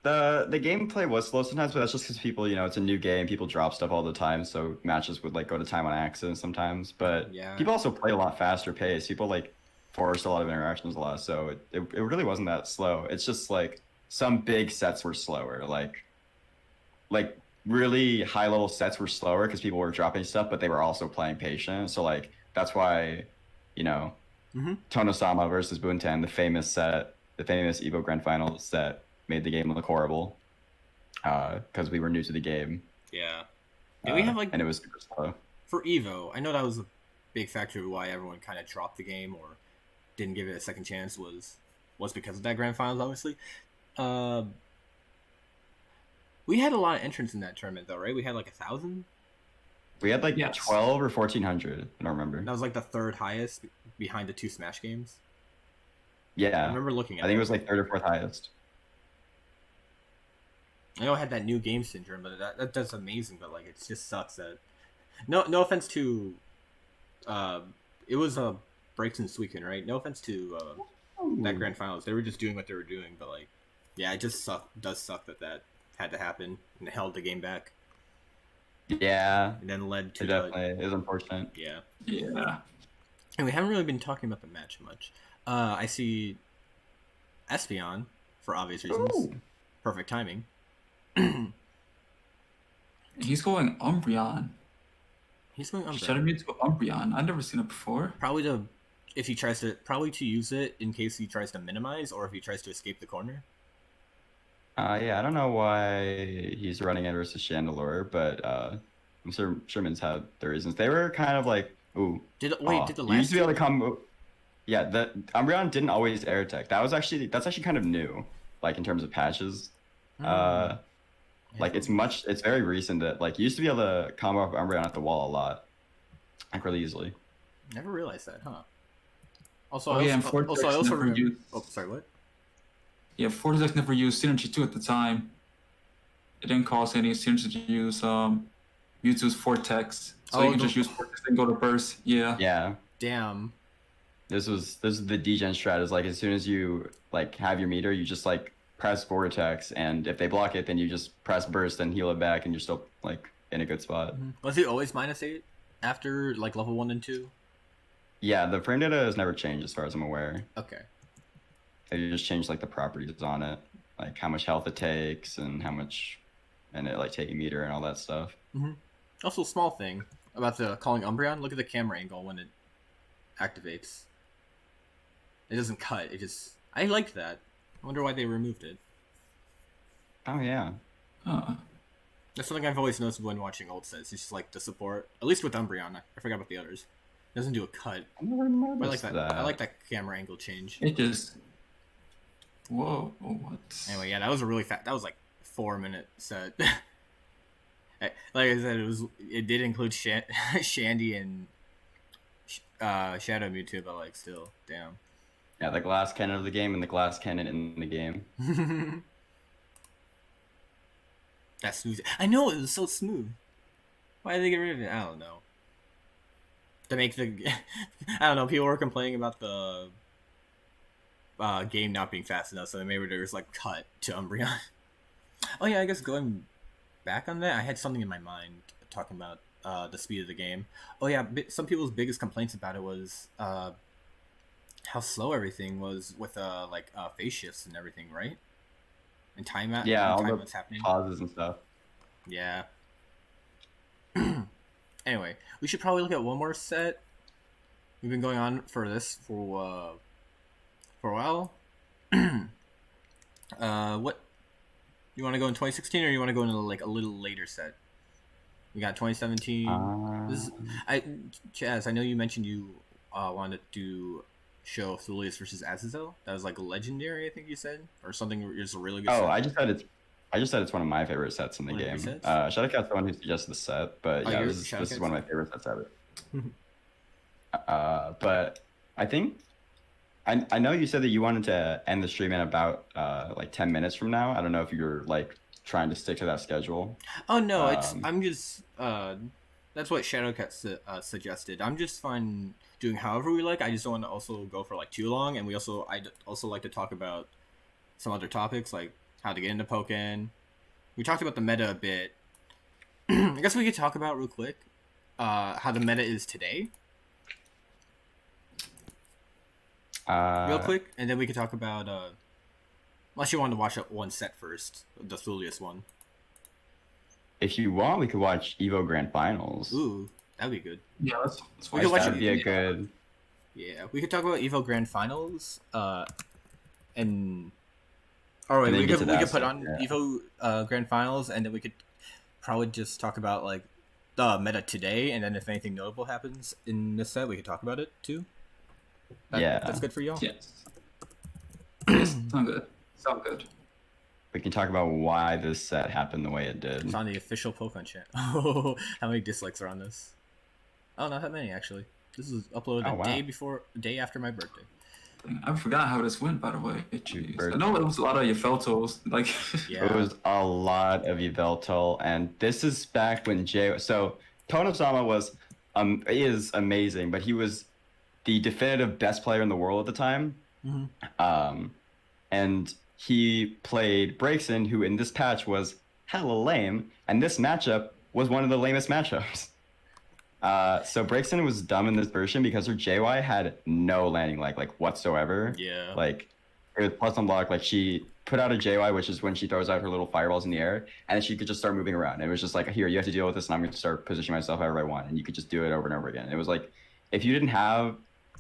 The gameplay was slow sometimes, but that's just because people, it's a new game. People drop stuff all the time, so matches would like go to time on accident sometimes. But Yeah. people also play a lot faster pace. People like forced a lot of interactions a lot, so it really wasn't that slow. It's just like some big sets were slower, like really high level sets were slower because people were dropping stuff, but they were also playing patient. So like that's why, Mhm. Tonosama versus Bunten, the famous Evo Grand Finals set, made the game look horrible because we were new to the game. Yeah. Did we have like and it was super slow. for Evo? I know that was a big factor of why everyone kind of dropped the game or didn't give it a second chance was because of that grand finals, obviously. We had a lot of entrants in that tournament, though, right? We had like 1,000. We had like Yes. 12 or 1,400. I don't remember. That was like the third highest behind the 2 Smash games. Yeah. I remember looking at I think that. it was like third or fourth highest. I know I had that new game syndrome, but that's amazing. But like, it just sucks that. No offense to, it was Breaks and Suiken, right? No offense to that grand finals. They were just doing what they were doing, but like, yeah, it just does suck that had to happen and held the game back. Yeah. And then led to It definitely is unfortunate. yeah. Yeah. And we haven't really been talking about the match much. I see Espeon, for obvious reasons. Ooh. Perfect timing. He's going Umbreon. He's going Umbreon. Shadow Mewtwo Umbreon. I've never seen it before. Probably to use it in case he tries to minimize or if he tries to escape the corner. Yeah, I don't know why he's running it versus Chandelure, but I'm sure Sherman's had their reasons. They were kind of like, ooh. Did the you last used to be able to come. Yeah, the Umbreon didn't always air tech. That's actually kind of new, like in terms of patches. Like it's very recent that like you used to be able to combo up Umbreon at the wall a lot, like really easily. Never realized that, huh? Also, Oh, yeah, and Vortex I also never remember. used- Oh, sorry, what? Yeah, Vortex never used Synergy 2 at the time. It didn't cost any Synergy to use Mewtwo's Vortex. So you can just use Vortex and go to Burst. Yeah. Yeah, Damn. this is the degen strat. Is like as soon as you like have your meter, you just like press Vortex, and if they block it, then you just press Burst and heal it back, and you're still like in a good spot. Was he always -8 after like level 1 and 2? Yeah, the frame data has never changed as far as I'm aware. Okay. They just changed like the properties on it, like how much health it takes and how much, and it like taking meter and all that stuff. Also, small thing about the calling Umbreon. Look at the camera angle when it activates. It doesn't cut. It just. I liked that. I wonder why they removed it. Oh yeah. That's something I've always noticed when watching old sets. It's just like the support, at least with Umbreon. I forgot about the others. It doesn't do a cut. I never noticed I like that. I like that camera angle change. It just. Whoa, what? Anyway, yeah, that was a really fast. That was like 4-minute set. Like I said, it did include Shandy and Shadow Mewtwo, but like still, damn. Yeah, the glass cannon of the game and the glass cannon in the game. That smooth. I know, it was so smooth. Why did they get rid of it? I don't know. To make the, I don't know. People were complaining about the game not being fast enough, so maybe there was like cut to Umbreon. Oh yeah, I guess going back on that, I had something in my mind talking about the speed of the game. Oh yeah, some people's biggest complaints about it was how slow everything was with phase shifts and everything, right? And time out. Yeah, all the what's happening. pauses and stuff. Yeah. Anyway, we should probably look at one more set. We've been going on for this for a while. What you want to go in 2016 or you want to go into like a little later set? We got 2017. Chaz, I know you mentioned you wanted to show Thulius versus Azazel. That was like legendary, I think you said, or something. Is a really good. Oh, set. I just said it's one of my favorite sets in the game. Shadowcat's the one who suggested the set, but yeah, this is one of my favorite sets ever. But I think I know you said that you wanted to end the stream in about like 10 minutes from now. I don't know if you're like trying to stick to that schedule. Oh no, I'm just that's what Shadowcat suggested. I'm just fine doing however we like. I just don't want to also go for like too long, and I'd also like to talk about some other topics like how to get into Pokken. We talked about the meta a bit. I guess we could talk about real quick how the meta is today. Real quick, and then we could talk about unless you want to watch one set first, the Thulius one. If you want, we could watch Evo Grand Finals. Ooh, that'd be good. Yeah, let's We could watch That'd be a good. Yeah, we could talk about Evo Grand Finals, and And then we get could to that put on stuff, yeah. Evo Grand Finals, and then we could probably just talk about like the meta today, and then if anything notable happens in this set, we could talk about it too. Yeah. That's good for y'all. Yes. Yes, sound good. Sound good. we can talk about why this set happened the way it did. It's on the official Pokkén channel. Oh, how many dislikes are on this? Oh, not that many actually. This was uploaded a day after my birthday. I forgot how this went, by the way. Jeez. I know it was a lot of Yveltals. Like, yeah. It was a lot of Yveltal, and this is back when So Tono-sama is amazing, but he was the definitive best player in the world at the time. Mm-hmm. And he played Braixen, who in this patch was hella lame, and this matchup was one of the lamest matchups. So Braixen was dumb in this version because her JY had no landing lag like whatsoever. Yeah. Like it was plus unlock. Like she put out a JY, which is when she throws out her little fireballs in the air, and then she could just start moving around. It was just like, here, you have to deal with this, and I'm going to start positioning myself however I want, and you could just do it over and over again. It was like, if you didn't have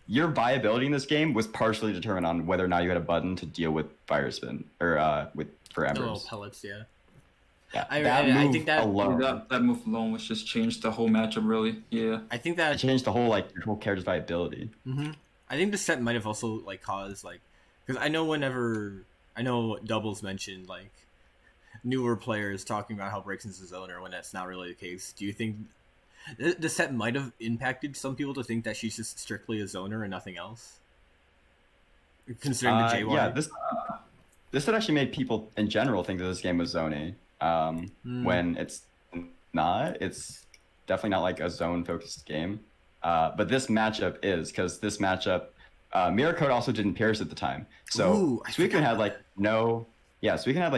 your viability in this game was partially determined on whether or not you had a button to deal with fire spin or for embers. The little pellets, yeah. Yeah, I think that move alone was just changed the whole matchup, really. Yeah. I think that it changed the whole your whole character's viability. Mm-hmm. I think the set might have also caused because I know Doubles mentioned newer players talking about how Braixen's a zoner when that's not really the case. Do you think the set might have impacted some people to think that she's just strictly a zoner and nothing else? Considering the JY. Yeah, this set actually made people in general think that this game was zony. When it's not. It's definitely not like a zone-focused game. But this matchup is, because this matchup, Mirror Code also didn't pierce at the time. So Suicune had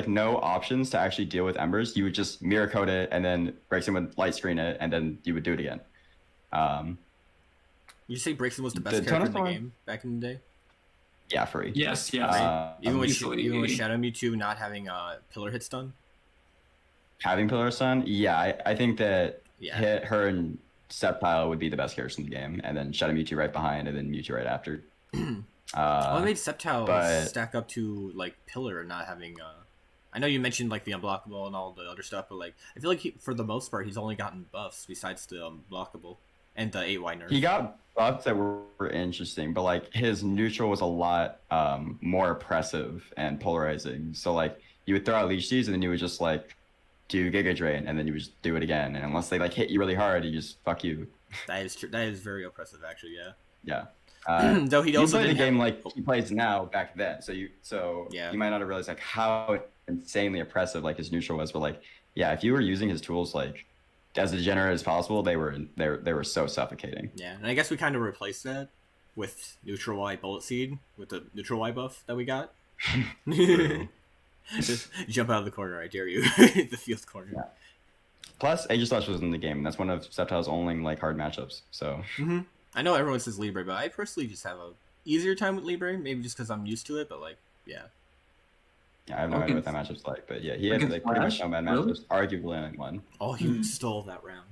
no options to actually deal with embers. You would just Mirror Code it, and then Braixen would light screen it, and then you would do it again. You say Braixen was the best character in the game back in the day? Yeah, free. Yes. Even with Shadow Mewtwo not having pillar hits done? Having pillar stun? Yeah, I think that her and Sceptile would be the best characters in the game, and then Shadow Mewtwo right behind, and then Mewtwo right after. What made Sceptile stack up to pillar and not having I know you mentioned the unblockable and all the other stuff, but I feel like for the most part he's only gotten buffs besides the unblockable and the 8Y nerf. He got buffs that were interesting, but his neutral was a lot more oppressive and polarizing. So you would throw out Leech Seeds, and then you would just do Giga Drain, and then you would just do it again. And unless they hit you really hard, you just fuck you. That is true. That is very oppressive, actually. Yeah. Yeah. Though he also played the game he plays now back then, so you might not have realized how insanely oppressive his neutral was. But if you were using his tools as degenerate as possible, they were so suffocating. Yeah, and I guess we kind of replaced that with neutral Y Bullet Seed with the neutral Y buff that we got. Just jump out of the corner, I dare you. The field corner. Yeah. Plus, Aegislash was in the game. That's one of Sceptile's only hard matchups. So. Mm-hmm. I know everyone says Libre, but I personally just have a easier time with Libre. Maybe just because I'm used to it, but yeah. Yeah, I have no idea what that matchup's like, but yeah, he had pretty much no bad matchups. Arguably only one. Oh, he stole that round.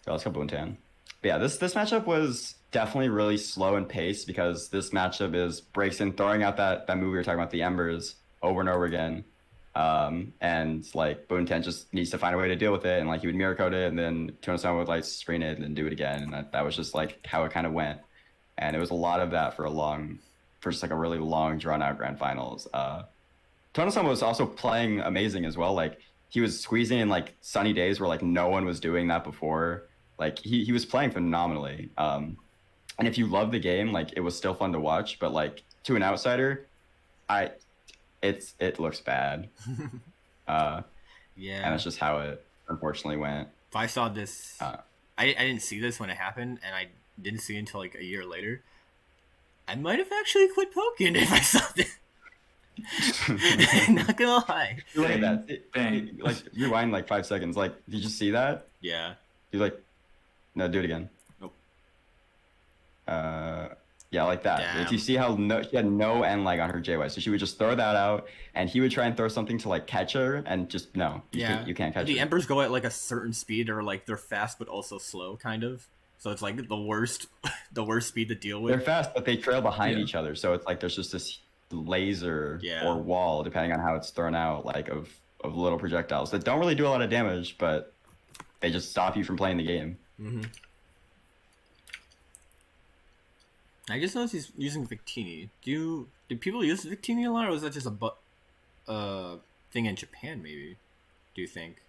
So let's go Boontan. But yeah, this matchup was definitely really slow in pace because this matchup is Braixen throwing out that move we were talking about, the Embers, over and over again. And Boontan just needs to find a way to deal with it, and he would mirror code it, and then Tono-sama would screen it and then do it again, and that was just how it kind of went. And it was a lot of that for just a really long drawn out grand finals. Tono-sama was also playing amazing as well. He was squeezing in sunny days where no one was doing that before. He was playing phenomenally. And if you love the game, it was still fun to watch, but to an outsider, it looks bad. Yeah. And that's just how it unfortunately went. If I saw this, I didn't see this when it happened, and I didn't see it until a year later. I might have actually quit Pokken if I saw this. Not gonna lie. Bang. Rewind 5 seconds. Did you see that? Yeah. He's no, do it again. Nope. Yeah, like that. Damn. If you see how she had no end lag on her JY, so she would just throw that out, and he would try and throw something to catch her, and just you can't catch her. The Embers go at a certain speed, or they're fast but also slow, kind of. So it's the worst speed to deal with. They're fast, but they trail behind each other, so it's there's just this laser or wall, depending on how it's thrown out, of little projectiles that don't really do a lot of damage, but they just stop you from playing the game. Mm-hmm. I just noticed he's using Victini. Do people use Victini a lot, or is that just a thing in Japan, maybe. Do you think?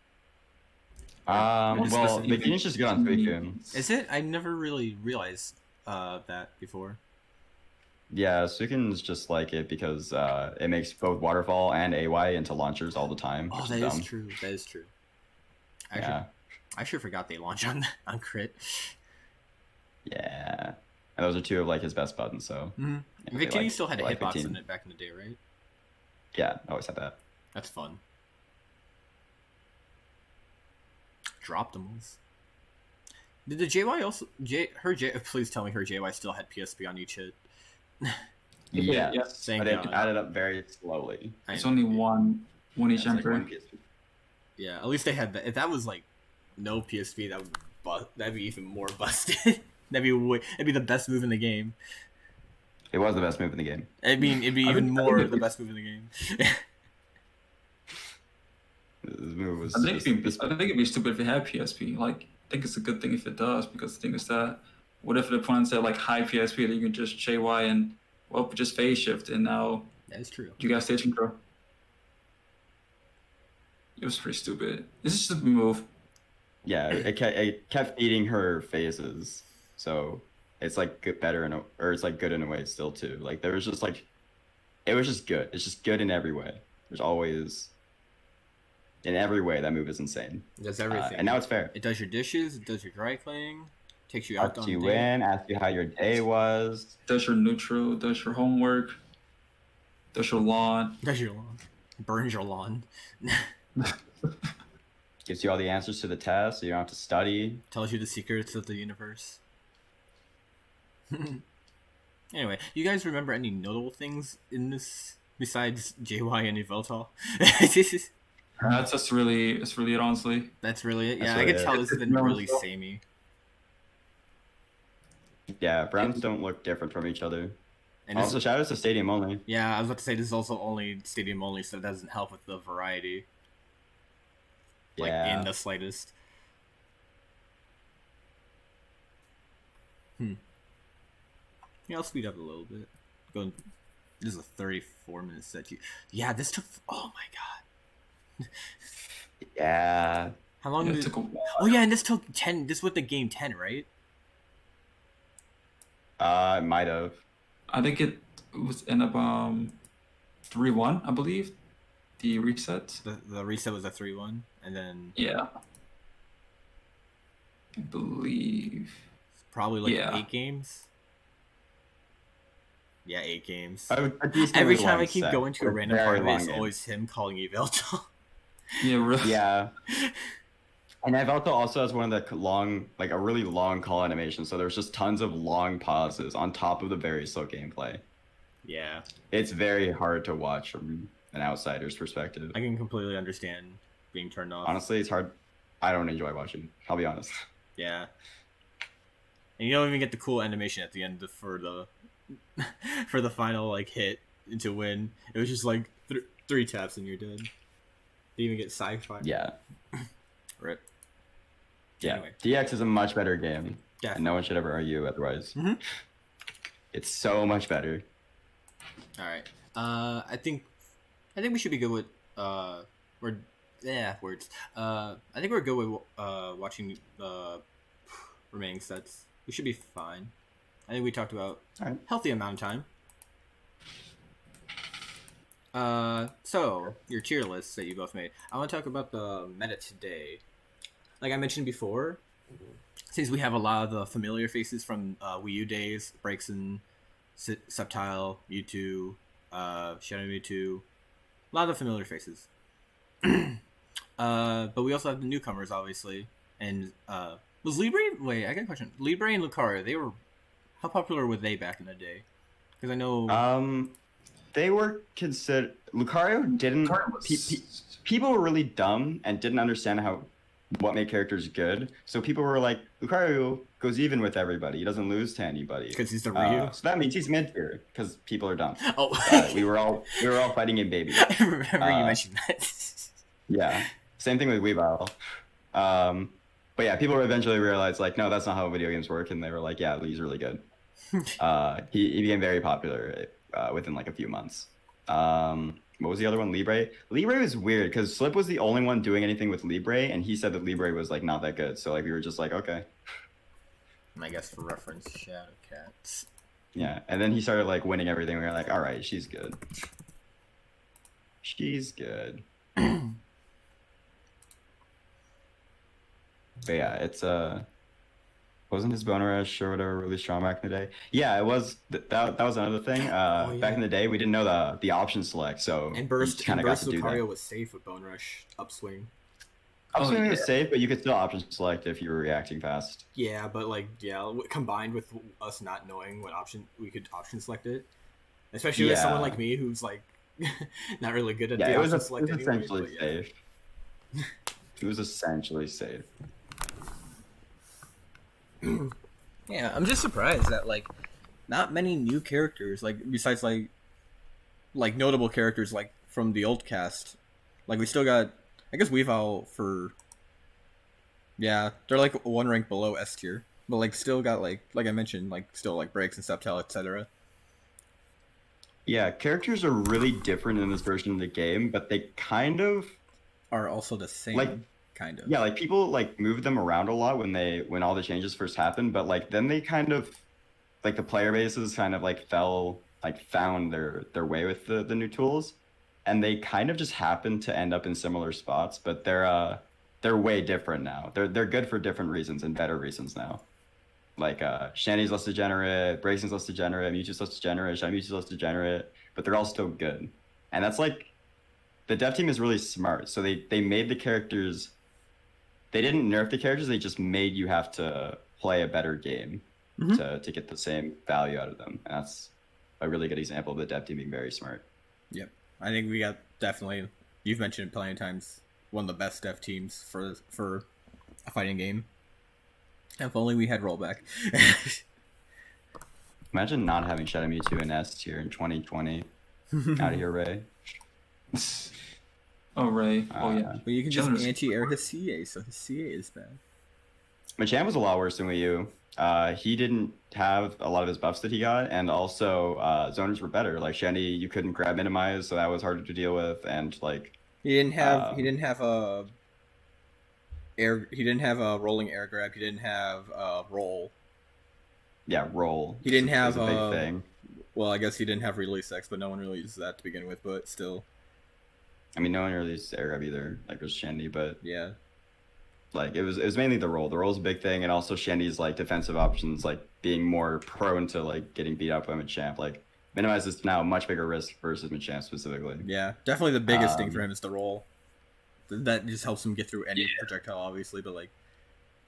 Well, specific- Beginner's just good on Suicune. Is it? I never really realized that before. Yeah, Suicune's just like it because it makes both Waterfall and AY into launchers all the time. Oh, which that is is dumb. true. That is true. Yeah, I sure forgot they launch on crit. yeah. And those are two of like his best buttons. So Mm-hmm. yeah, Victini like- still had a like hitbox 15. in it back in the day, right? Yeah, I always had that. That's fun. Droptimals. Did the JY also please tell me her JY still had PSP on each hit. Yeah, Yes. Thank but it God. added up very slowly. It's only one each It's like enter. one PSP. Yeah, at least they had that. If that was like no PSP, that'd be even more busted. That'd be the best move in the game. It was the best move in the game. I mean, it'd be even more the best move in the game. This move was. I think just- it'd be stupid if it had PSP. Like, I think it's a good thing if it does, because the thing is that, what if the opponent said like high PSP, then you can just JY and just phase shift, and now That is true. you got stage control. It was pretty stupid. This is just a move. Yeah, it kept eating her phases, so it's like better or it's like good in a way still too. Like there was just like, it was just good. It's just good in every way. There's always, in every way, that move is insane. It does everything. And now it's fair. It does your dishes. It does your dry cleaning. Takes you out Talks on you the day. in, asks you how your day was. Does your neutral, does your homework, does your lawn. Does your lawn. Burns your lawn. Gives you all the answers to the test, so you don't have to study. Tells you the secrets of the universe. Anyway, you guys remember any notable things in this besides JY and Yveltal? It's really it, honestly. That's really it. That's Yeah, I really can it. tell this has been It's really normal. samey. Yeah, Browns don't look different from each other. And Also, this, shout out to Stadium only. yeah, I was about to say this is also only stadium only, so it doesn't help with the variety. Like Yeah. in the slightest. Yeah, I'll speed up a little bit. This is a 34-minute set. Yeah, this took. Oh my god. Yeah. How long It did? took a while. Oh yeah, and this took 10. This was the game 10, right? It might have. I think it was in about 3-1, I believe. The reset. The reset was a 3-1, and then Yeah. I believe. probably like Yeah. 8 games. Yeah, 8 games. A decently Every time long I keep set, going to a but random very part of it, long it's game. always him calling Yveltal. Yeah, really. Yeah. And Yveltal also has one of the a really long call animation, so there's just tons of long pauses on top of the very slow gameplay. Yeah, It's very hard to watch from an outsider's perspective. I can completely understand being turned off. Honestly, it's hard. I don't enjoy watching. I'll be honest. Yeah. And you don't even get the cool animation at the end for the final like hit to win. It was just like 3 taps and you're dead. They even get sci-fi. Yeah. Rip. Yeah. Anyway. DX is a much better game, and Definitely. no one should ever argue otherwise. Mhm. It's so much better. All right. I think we should be good with words. I think we're good with watching the remaining sets. We should be fine. I think we talked about All right. healthy amount of time. So your tier lists that you both made. I want to talk about the meta today. Like I mentioned before, since we have a lot of the familiar faces from Wii U days, Braixen, Subtile, Mewtwo, Shadow Mewtwo, a lot of familiar faces. But we also have the newcomers, obviously. And was Libre? Wait, I got a question. Libre and Lucario, how popular were they back in the day? Because I know. They were considered. Lucario didn't. People were really dumb and didn't understand what made characters good. So people were like, Lucario goes even with everybody. He doesn't lose to anybody. Because he's the Ryu. So that means he's mid tier because people are dumb. Oh, we were all fighting in baby. I remember you mentioned that. Yeah. Same thing with Weavile. But yeah, people eventually realized like, no, that's not how video games work, and they were like, yeah, he's really good. He became very popular within like a few months. what was the other one? Libre. Libre was weird because Slip was the only one doing anything with Libre, and he said that Libre was like not that good. So like we were just like, okay. I guess for reference, Shadowcat. Yeah, and then he started like winning everything. We were like, all right, she's good. She's good. But yeah, it's wasn't his bone rush or whatever really strong back in the day? Yeah, it was. That was another thing. yeah. Back in the day, we didn't know the option select, so And Burst kind of got to do Lucario that. was safe with Bone Rush upswing. Upswing was yeah. safe, but you could still option select if you were reacting fast. Yeah, but like combined with us not knowing what option we could option select it, especially with someone Yeah. like me who's like not really good at Yeah, the it was, option select anyway. essentially But yeah. safe. It was essentially safe. Yeah, I'm just surprised that like not many new characters, like besides like notable characters like from the old cast. Like we still got, I guess Weavile for, yeah, they're like one rank below S tier, but like still got like I mentioned, like still like Breaks and Septel, etc. Yeah, characters are really different in this version of the game, but they kind of Are also the same, Like, kind of. yeah, like people like moved them around a lot when all the changes first happened, but like then they kind of like the player bases kind of like found their way with the new tools, and they kind of just happened to end up in similar spots, but they're way different now. They're good for different reasons and better reasons now. Like Shandy's less degenerate, Brayson's less degenerate, Mewtwo's less degenerate, Mewtwo's less degenerate, but they're all still good. And that's like the dev team is really smart. So they made the characters. They didn't nerf the characters. They just made you have to play a better game to get the same value out of them. And that's a really good example of the dev team being very smart. Yep, I think we got definitely. You've mentioned it plenty of times. One of the best dev teams for a fighting game. If only we had rollback. Imagine not having Shadow Mewtwo in S tier in 2020. Out of here, Ray. Oh, Ray. Oh, yeah. But you can just Jonas- anti-air his CA, so his CA is bad. Machamp was a lot worse than Wii U. He didn't have a lot of his buffs that he got, and also zoners were better. Like Shandy, you couldn't grab minimize, so that was harder to deal with, and like He didn't have a rolling air grab. He didn't have a roll. yeah, roll. He didn't have was a big thing. Well, I guess he didn't have release X, but no one really uses that to begin with. But still, I mean, no one really used air grab either. Like it was Shandy, but yeah. like it was mainly the roll. The roll's a big thing, and also Shandy's like defensive options, like being more prone to like getting beat up by Machamp. Like minimize is now a much bigger risk versus Machamp specifically. Yeah, definitely the biggest thing for him is the roll. That just helps him get through any projectile, obviously. But like,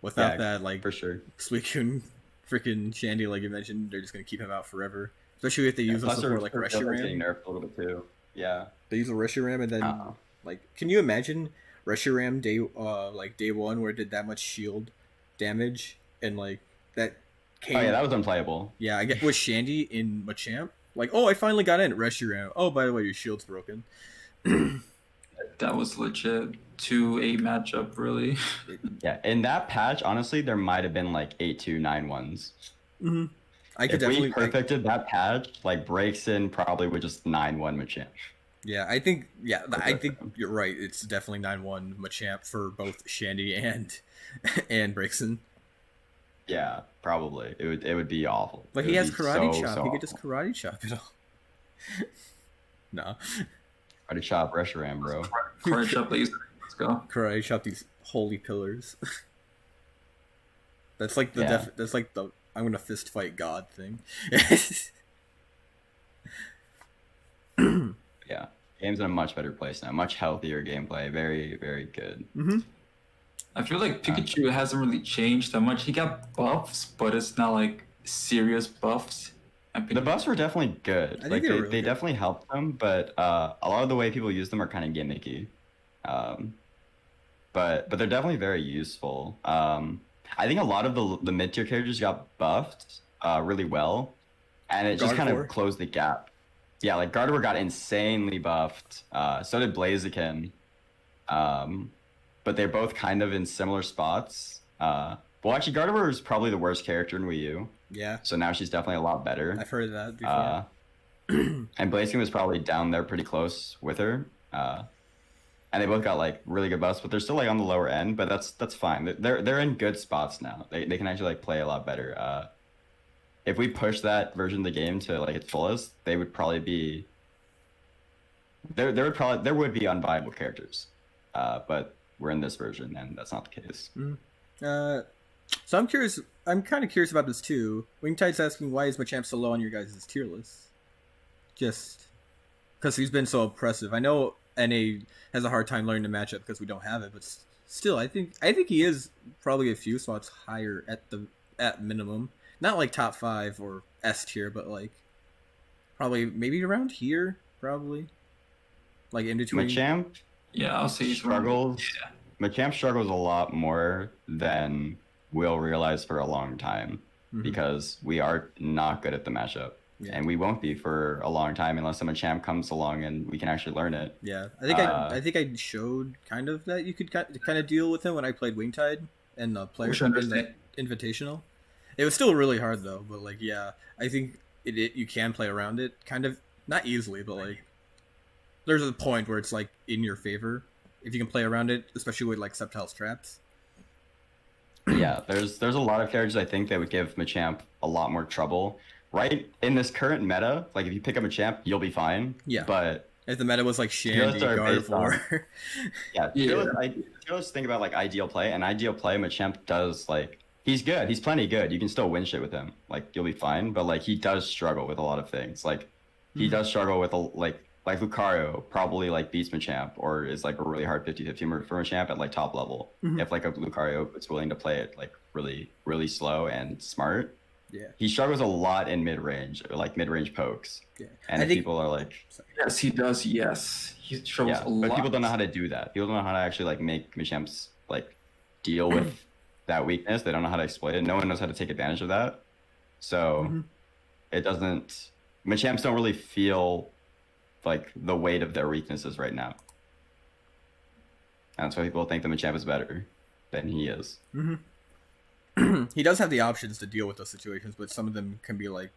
without that, like for sure. Suicune, freaking Shandy, like you mentioned, they're just gonna keep him out forever. Especially if they use him for like Reshiram. Getting nerfed a little bit too. Yeah. They use a Reshiram and then like, can you imagine Reshiram day one where it did that much shield damage and like that came? Oh yeah, that was unplayable. Yeah, I get with Shandy in Machamp. Like, oh, I finally got in Reshiram. Oh, by the way, your shield's broken. That was legit 2-8 matchup, really. Yeah, in that patch, honestly, there might have been like 8-2, 9-1s. Mm-hmm. I could If definitely we perfected that patch, like breaks in probably would just 9-1 Machamp. Yeah, I think you're right. It's definitely 9-1 Machamp for both Shandy and Braixen. Yeah, probably. It would be awful. But he has Karate Chop. He could just Karate Chop it all. No. Karate Chop Reshiram, bro. Karate Chop, let's go. Karate Chop these holy pillars. That's like the that's like the I'm gonna fist fight God thing. Yeah, game's in a much better place now. Much healthier gameplay. Very, very good. Mm-hmm. I feel like Pikachu hasn't really changed that much. He got buffs, but it's not like serious buffs. The buffs were definitely good. I think Like they were they really good. definitely helped them, but a lot of the way people use them are kind of gimmicky. But they're definitely very useful. I think a lot of the mid tier characters got buffed really well, and it just kind Gardevoir? of closed the gap. Yeah, like Gardevoir got insanely buffed. So did Blaziken. But they're both kind of in similar spots. Well, actually, Gardevoir is probably the worst character in Wii U. Yeah, So now she's definitely a lot better. I've heard of that before. And Blazing was probably down there pretty close with her. And they both got like really good buffs, but they're still like on the lower end. But that's fine. They're in good spots now. They can actually like play a lot better. If we push that version of the game to like its fullest, they would probably be. There would be unviable characters, but we're in this version, and that's not the case. So I'm curious. I'm kind of curious about this too. Wingtide's asking, why is Machamp so low on your guys' tier list? Just because he's been so oppressive. I know NA has a hard time learning the matchup because we don't have it, but still, I think he is probably a few spots higher at minimum. Not like top 5 or S tier, but like probably maybe around here, probably like in between. Machamp, Yeah, I'll say struggles. Machamp struggles a lot more than we'll realize for a long time because we are not good at the matchup. Yeah. And we won't be for a long time unless a Machamp comes along and we can actually learn it. Yeah, I think I showed kind of that you could kind of deal with him when I played Wingtide and player in the Invitational. It was still really hard though, but like I think you can play around it kind of, not easily, but like there's a point where it's like in your favor if you can play around it, especially with like Sceptile's traps. Yeah, there's a lot of characters I think that would give Machamp a lot more trouble. Right in this current meta, like if you pick up a champ, you'll be fine. Yeah. But if the meta was like Shandy, Gardevoir. Just think about like ideal play, and ideal play, Machamp does like he's good. He's plenty good. You can still win shit with him. Like you'll be fine. But like he does struggle with a lot of things. Like he does struggle with like Lucario probably like beats Machamp or is like a really hard 50-50 for Machamp at like top level. If like a Lucario is willing to play it like really, really slow and smart. Yeah, he struggles a lot in mid-range, like mid-range pokes. Yeah, and people are like, yes, he does. Yes, he struggles a lot. But people don't know how to do that. People don't know how to actually like make Machamps like deal with that weakness. They don't know how to exploit it. No one knows how to take advantage of that. So it doesn't. Machamps don't really feel like the weight of their weaknesses right now. And that's why people think the Machamp is better than he is. He does have the options to deal with those situations, but some of them can be like,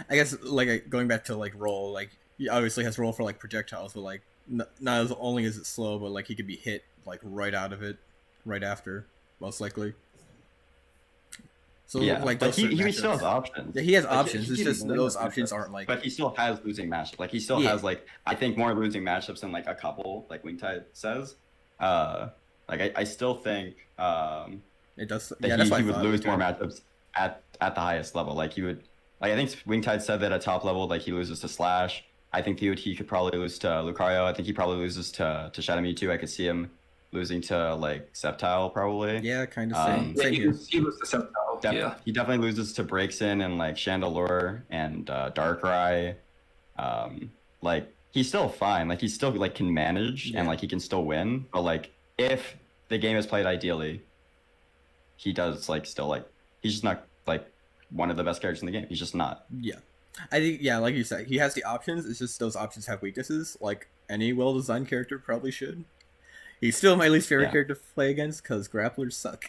I guess, like going back to like roll, like he obviously has roll for like projectiles, but like not as only is it slow, but like he could be hit like right out of it, right after, most likely. So like those he still has options. Yeah, he has options. It's just those options aren't like. But he still has losing matchups. Like he still has like I think more losing matchups than like a couple like Wingtide says. Like I still think. It does. That he would lose more matchups at the highest level. Like he would, like I think Wingtide said that at top level, like he loses to Slash. I think he could probably lose to Lucario. I think he probably loses to Shadow Mewtwo. I could see him losing to like Sceptile probably. Yeah, kind of same. He loses to Sceptile. He definitely loses to Braixen and like Chandelure and Darkrai. Like he's still fine. Like he still like can manage and like he can still win. But like if the game is played ideally. He does like still like he's just not like one of the best characters in the game. He's just not. Yeah, I think like you said, he has the options. It's just those options have weaknesses, like any well-designed character probably should. He's still my least favorite character to play against because grapplers suck.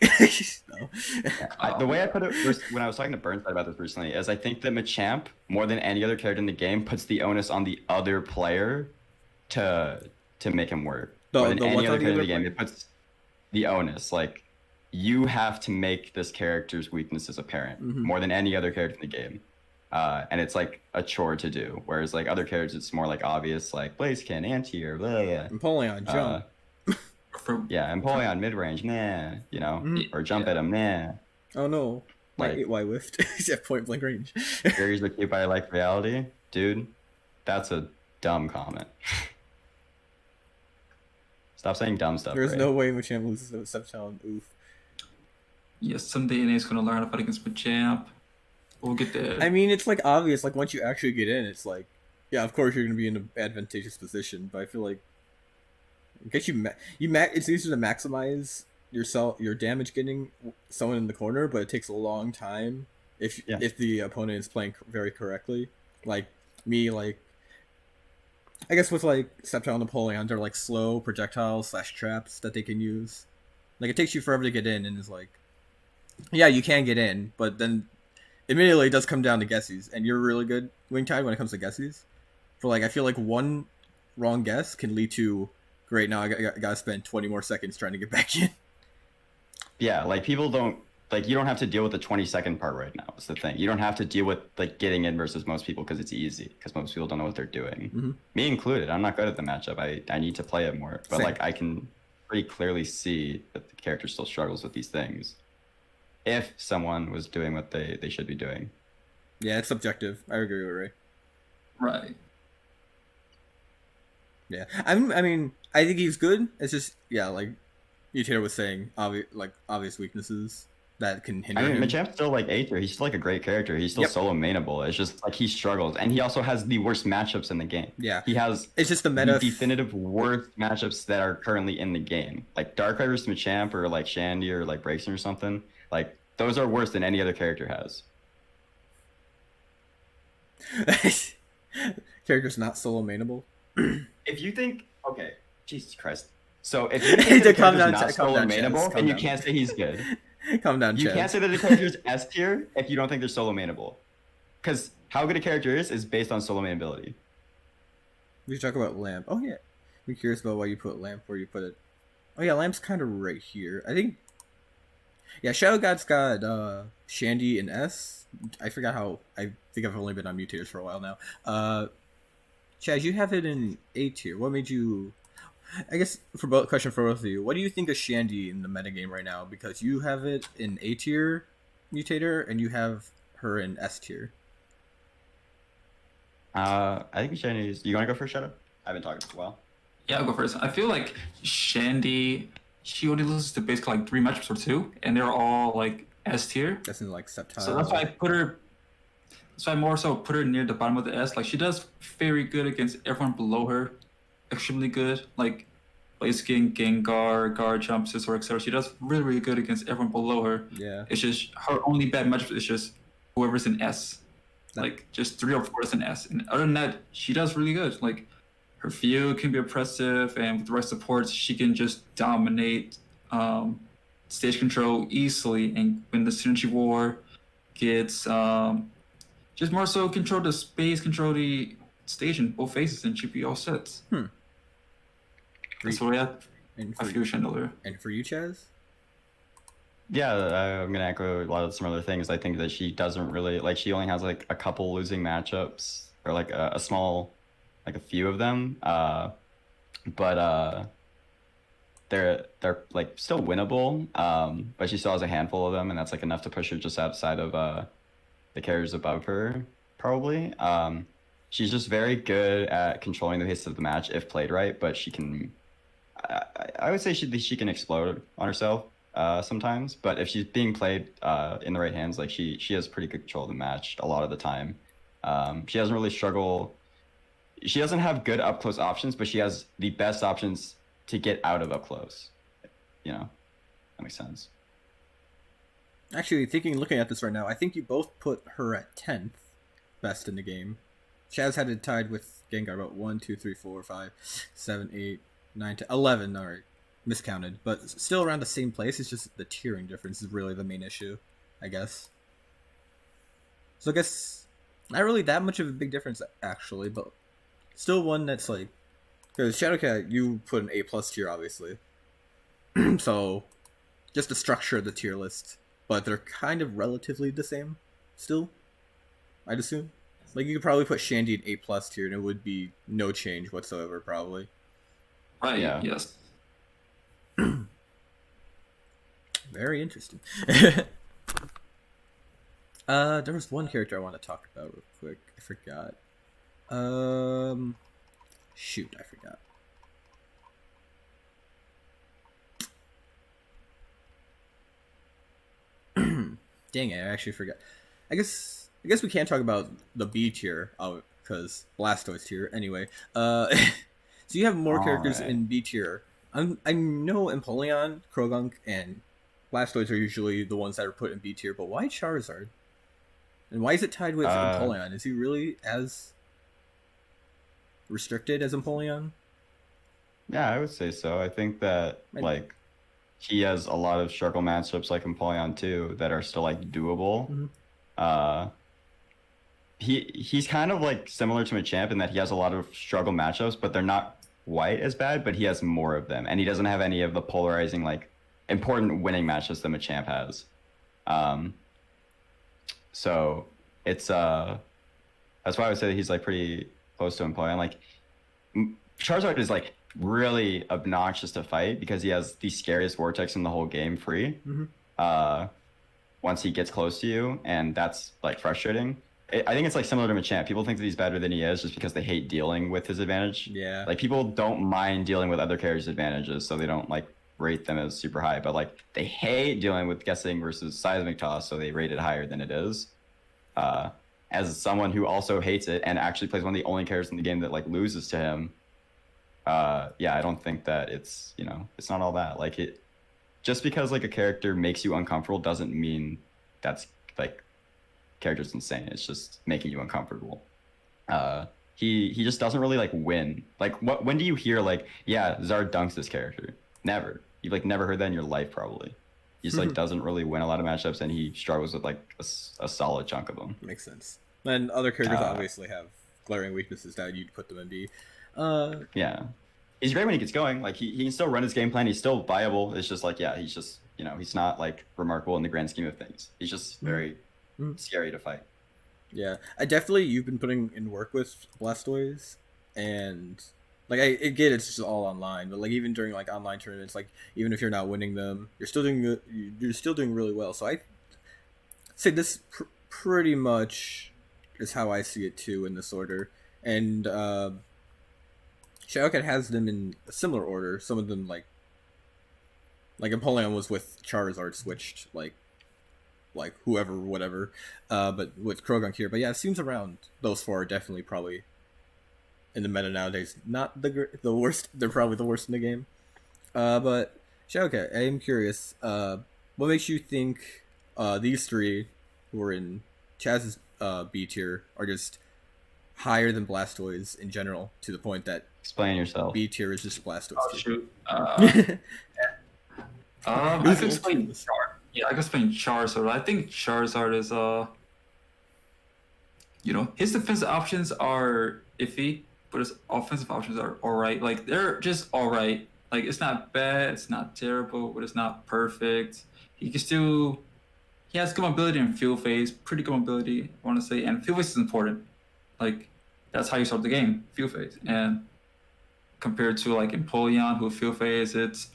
The way I put it when I was talking to Burnside about this recently is I think that Machamp more than any other character in the game puts the onus on the other player to make him work. More than any other character in the game, it puts the onus like. You have to make this character's weaknesses apparent more than any other character in the game. And it's like a chore to do. Whereas like other characters, it's more like obvious, like Blaziken, Anti-Air, blah, blah. Empoleon, jump. Empoleon, mid-range, nah, you know, or jump at him, nah. Oh no, like why whiffed? He's at point blank range. Here's the cute by like reality, dude. That's a dumb comment. Stop saying dumb stuff. There's no way Machamp loses to Sceptile. Oof. Yes, someday NA's gonna learn how to fight against Machamp. We'll get there. I mean, it's like obvious. Like once you actually get in, it's like, yeah, of course you're gonna be in an advantageous position. But I feel like, it's easier to maximize your damage getting someone in the corner, but it takes a long time if the opponent is playing very correctly. Like me, like I guess with like Sceptile and Napoleon, they're like slow projectiles / traps that they can use. Like it takes you forever to get in, and it's like. Yeah, you can get in, but then admittedly, it does come down to guesses, and you're really good, Wingtide, when it comes to guesses. For like, I feel like one wrong guess can lead to, great, now I gotta spend 20 more seconds trying to get back in. Yeah, like people don't like you don't have to deal with the 20-second part right now. Is the thing. You don't have to deal with like getting in versus most people because it's easy because most people don't know what they're doing. Me included. I'm not good at the matchup. I need to play it more, but Same. like I can pretty clearly see that the character still struggles with these things. If someone was doing what they should be doing. Yeah, it's subjective. I agree with Ray. Right. Yeah, I mean, I think he's good. It's just, yeah, like Mewtater was saying, obvious weaknesses that can hinder him. Machamp's still like A tier. He's still like a great character. He's still solo mainable. It's just like he struggles, and he also has the worst matchups in the game. Yeah, he has. It's just the meta. The definitive worst matchups that are currently in the game, like Darkrai versus Machamp or like Shandy or like Braixen or something. Like those are worse than any other character has. Character's not solo mainable. If you think, okay, Jesus Christ. So if you think the character's not solo mainable, then you can't say he's good. Calm down, You Chaz. can't say that the character's S tier if you don't think they're solo mainable. Because how good a character is based on solo mainability. We should talk about Lamp. Oh yeah, I'm curious about why you put Lamp where you put it. Oh yeah, Lamp's kind of right here. I think. Yeah, Shadowcat's got Shandy and S. I forgot how. I think I've only been on Mewtaters for a while now. Chaz, you have it in A tier. What made you? I guess question for both of you. What do you think of Shandy in the metagame right now? Because you have it in A tier, Mewtater, and you have her in S tier. I think Shandy's. You want to go first, Shadow? I've been talking for a while. Yeah, I'll go first. I feel like Shandy, she only loses to basically like 3 matchups or 2, and they're all like S tier. That's in like Septile. So that's why I put her. That's why I more so put her near the bottom of the S. Like she does very good against everyone below her. Extremely good, like Blaziken, Gengar, Garchomp, Scizor, etc. She does really, really good against everyone below her. Yeah. It's just her only bad matchup is just whoever's in S. Like just 3 or 4 is in S. And other than that, she does really good. Like her field can be oppressive, and with the right supports, she can just dominate stage control easily and win the synergy war. Gets just more so control the space, control the stage in both phases, and should be all set. That's what I had. I feel Chandelier. And for you, Chaz? Yeah, I'm gonna echo a lot of some other things. I think that she doesn't really like. She only has like a couple losing matchups, or like a small, like a few of them. But they're like still winnable. But she still has a handful of them, and that's like enough to push her just outside of the carriers above her, probably. She's just very good at controlling the pace of the match if played right, but she can. I would say she can explode on herself sometimes, but if she's being played in the right hands, like she has pretty good control of the match a lot of the time. She doesn't really struggle. She doesn't have good up close options, but she has the best options to get out of up close. You know, that makes sense. Actually, looking at this right now, I think you both put her at 10th best in the game. Chaz had it tied with Gengar about 1, 2, 3, 4, 5, 7, 8, 9, 10, 11. All right, miscounted, but still around the same place. It's just the tiering difference is really the main issue, I guess. So I guess not really that much of a big difference actually, but still one that's like, because Shadowcat you put an A+ tier obviously, so just the structure of the tier list, but they're kind of relatively the same still, I'd assume. Like you could probably put Shandy in A+ tier and it would be no change whatsoever probably. Right. Yeah. Yes. Very interesting. There was one character I want to talk about real quick. I forgot. Shoot, I forgot. Dang it, I actually forgot. I guess we can't talk about the B tier because Blastoise tier anyway. So you have more characters in B tier. I know Empoleon, Krogunk, and Blastoise are usually the ones that are put in B tier, but why Charizard? And why is it tied with Empoleon? Is he really as restricted as Empoleon? Yeah, I would say so. I think that like he has a lot of struggle matchups like Empoleon too that are still like doable. He's kind of like similar to Machamp in that he has a lot of struggle matchups, but they're not quite as bad, but he has more of them, and he doesn't have any of the polarizing, like, important winning matchups that Machamp has. So it's that's why I would say that he's like pretty close to Empoleon. Like Charizard is like really obnoxious to fight because he has the scariest Vortex in the whole game free. Once he gets close to you, and that's like frustrating. I think it's like similar to Machamp. People think that he's better than he is just because they hate dealing with his advantage. Yeah. Like people don't mind dealing with other characters' advantages, so they don't like rate them as super high. But like they hate dealing with guessing versus seismic toss, so they rate it higher than it is. As someone who also hates it and actually plays one of the only characters in the game that like loses to him, yeah, I don't think that it's, you know, it's not all that. Like it, just because like a character makes you uncomfortable doesn't mean that's like character's insane. It's just making you uncomfortable. He just doesn't really like win. Like when do you hear like, yeah, Zard dunks this character? Never. You've like never heard that in your life probably. He just like doesn't really win a lot of matchups, and he struggles with like a solid chunk of them. Makes sense. And other characters obviously have glaring weaknesses that you'd put them in B. Yeah, he's great when he gets going. Like he can still run his game plan. He's still viable. It's just like, yeah, he's just, you know, he's not like remarkable in the grand scheme of things. He's just very scary to fight. Yeah, you've been putting in work with Blastoise, and like I get it's just all online, but like even during like online tournaments, like even if you're not winning them, you're still doing good. You're still doing really well. So I say this pretty much is how I see it too in this order, and Shadowcat has them in a similar order. Some of them like Empoleon was with Charizard switched, like whoever, whatever, but with Krogonk here. But yeah, it seems around those four are definitely probably in the meta nowadays not the worst. They're probably the worst in the game. But Shadowcat, I am curious. What makes you think these three who are in Chaz's B tier are just higher than Blastoise in general, to the point that Explain yourself. B tier is just Blastoise? Oh shoot. I can explain Char. Yeah, I can explain Charizard. I think Charizard is you know, his defensive options are iffy, but his offensive options are alright. Like they're just alright. Like it's not bad, it's not terrible, but it's not perfect. He has good mobility in field phase, pretty good mobility, I want to say, and field phase is important. Like that's how you start the game, field phase. And compared to like Empoleon, who field phase, it's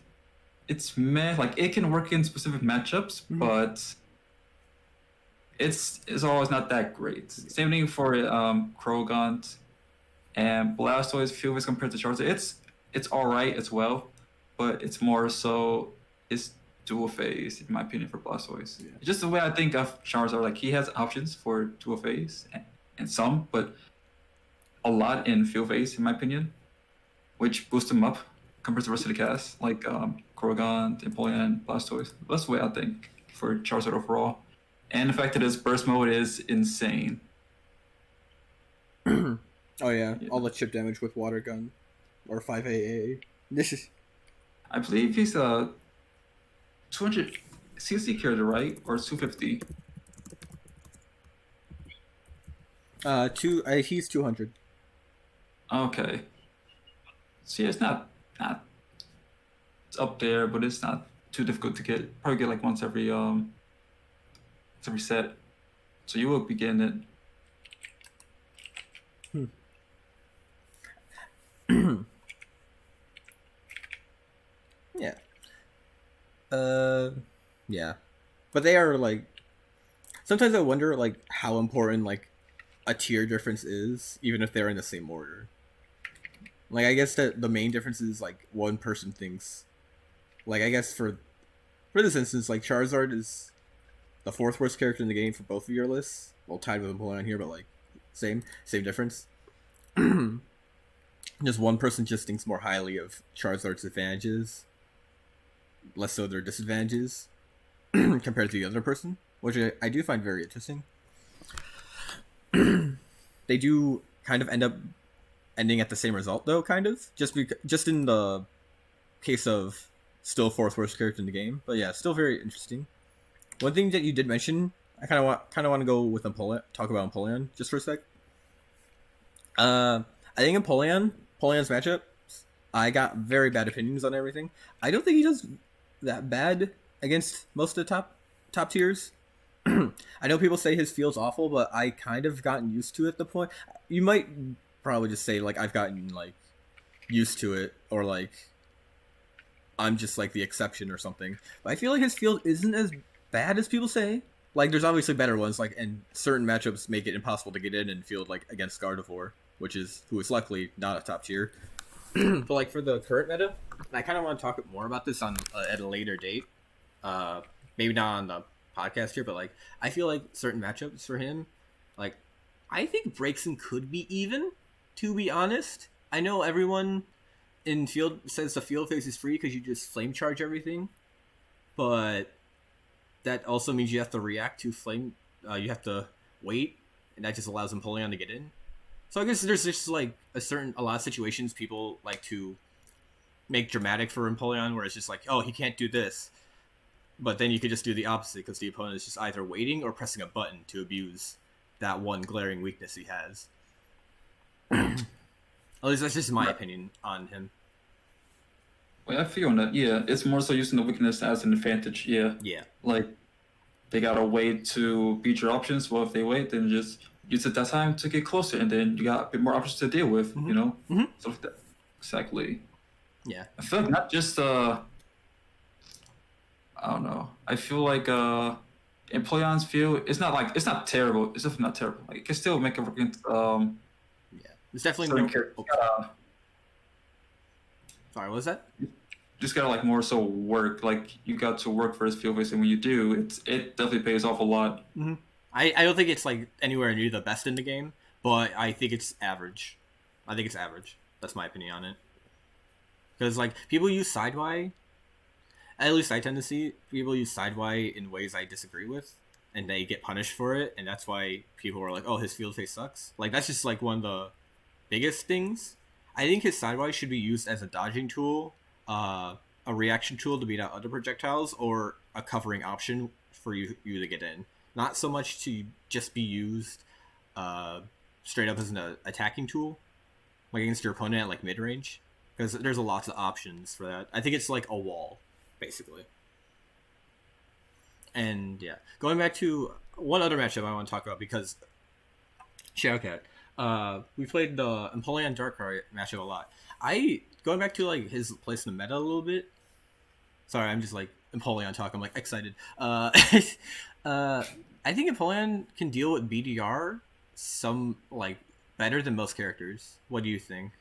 meh. Like it can work in specific matchups, but it's always not that great. Same thing for Krogonk and Blastoise field phase compared to Charizard. It's alright as well, but it's more so it's dual phase in my opinion for Blastoise. Yeah. Just the way I think of Charizard, like he has options for dual phase and some, but a lot in field phase in my opinion, which boosts him up compared to the rest of the cast, like Krogonk, Empoleon, Blastoise. That's the way I think for Charizard overall. And the fact that his burst mode is insane. Oh yeah, all the chip damage with Water Gun or 5AA. This is, I believe he's a 200 CC character, right? Or 250? He's 200. Okay. So yeah, it's not it's up there, but it's not too difficult to get. Probably get like once every set. So you will be getting it. Yeah. Yeah. But they are like, sometimes I wonder like how important like a tier difference is, even if they're in the same order. Like I guess that the main difference is like one person thinks, like I guess for this instance, like Charizard is the fourth worst character in the game for both of your lists. Well, tied with Empoleon here, but like same difference. Just one person just thinks more highly of Charizard's advantages, less so their disadvantages compared to the other person, which I do find very interesting. They do kind of end up ending at the same result though, kind of, just in the case of still fourth worst character in the game. But yeah, still very interesting. One thing that you did mention I kind of want to go with Empoleon. Talk about Empoleon just for a sec. I think Empoleon's matchup, I got very bad opinions on everything. I don't think he does that bad against most of the top tiers. I know people say his field's awful, but I kind of gotten used to it at the point. You might probably just say, like, I've gotten, like, used to it, or, like, I'm just, like, the exception or something. But I feel like his field isn't as bad as people say. Like, there's obviously better ones, like, and certain matchups make it impossible to get in and field, like, against Gardevoir, who is luckily not a top tier. But, like, for the current meta, I kind of want to talk more about this on at a later date. Maybe not on the podcast here, but, like, I feel like certain matchups for him, like, I think Braixen could be even, to be honest. I know everyone in field says the field phase is free because you just flame charge everything, but that also means you have to react to flame. You have to wait, and that just allows Empoleon to get in. So I guess there's just like a lot of situations people like to make dramatic for Empoleon, where it's just like, oh, he can't do this, but then you could just do the opposite because the opponent is just either waiting or pressing a button to abuse that one glaring weakness he has. At least that's just my opinion on him. Well, I feel on that. Yeah, it's more so using the weakness as an advantage. Yeah. Yeah. Like, they gotta wait to beat your options. Well, if they wait, then just use it that time to get closer, and then you got a bit more options to deal with. Mm-hmm. You know. Mm-hmm. So that, exactly. Yeah. I feel like not just I don't know. I feel like Empoleon's field it's not terrible. It's definitely not terrible. Like, it can still make it work against Yeah. It's definitely no. Sorry, what was that? Just gotta like more so work. Like, you got to work for his field base, and when you do, it definitely pays off a lot. Mm-hmm. I don't think it's like anywhere near the best in the game, but I think it's average. That's my opinion on it. Because like people use Sideway, at least I tend to see people use Sideway in ways I disagree with, and they get punished for it, and that's why people are like, "Oh, his field phase sucks." Like that's just like one of the biggest things. I think his Sideway should be used as a dodging tool, a reaction tool to beat out other projectiles, or a covering option for you to get in. Not so much to just be used straight up as an attacking tool, like against your opponent at like mid range, because there's a lots of options for that. I think it's like a wall, basically. And yeah, going back to one other matchup I want to talk about, because Shadowcat. We played the Empoleon Darkrai matchup a lot. Going back to like his place in the meta a little bit. Sorry, I'm just like Empoleon talk. I'm like excited. I think Empoleon can deal with BDR some like better than most characters. What do you think?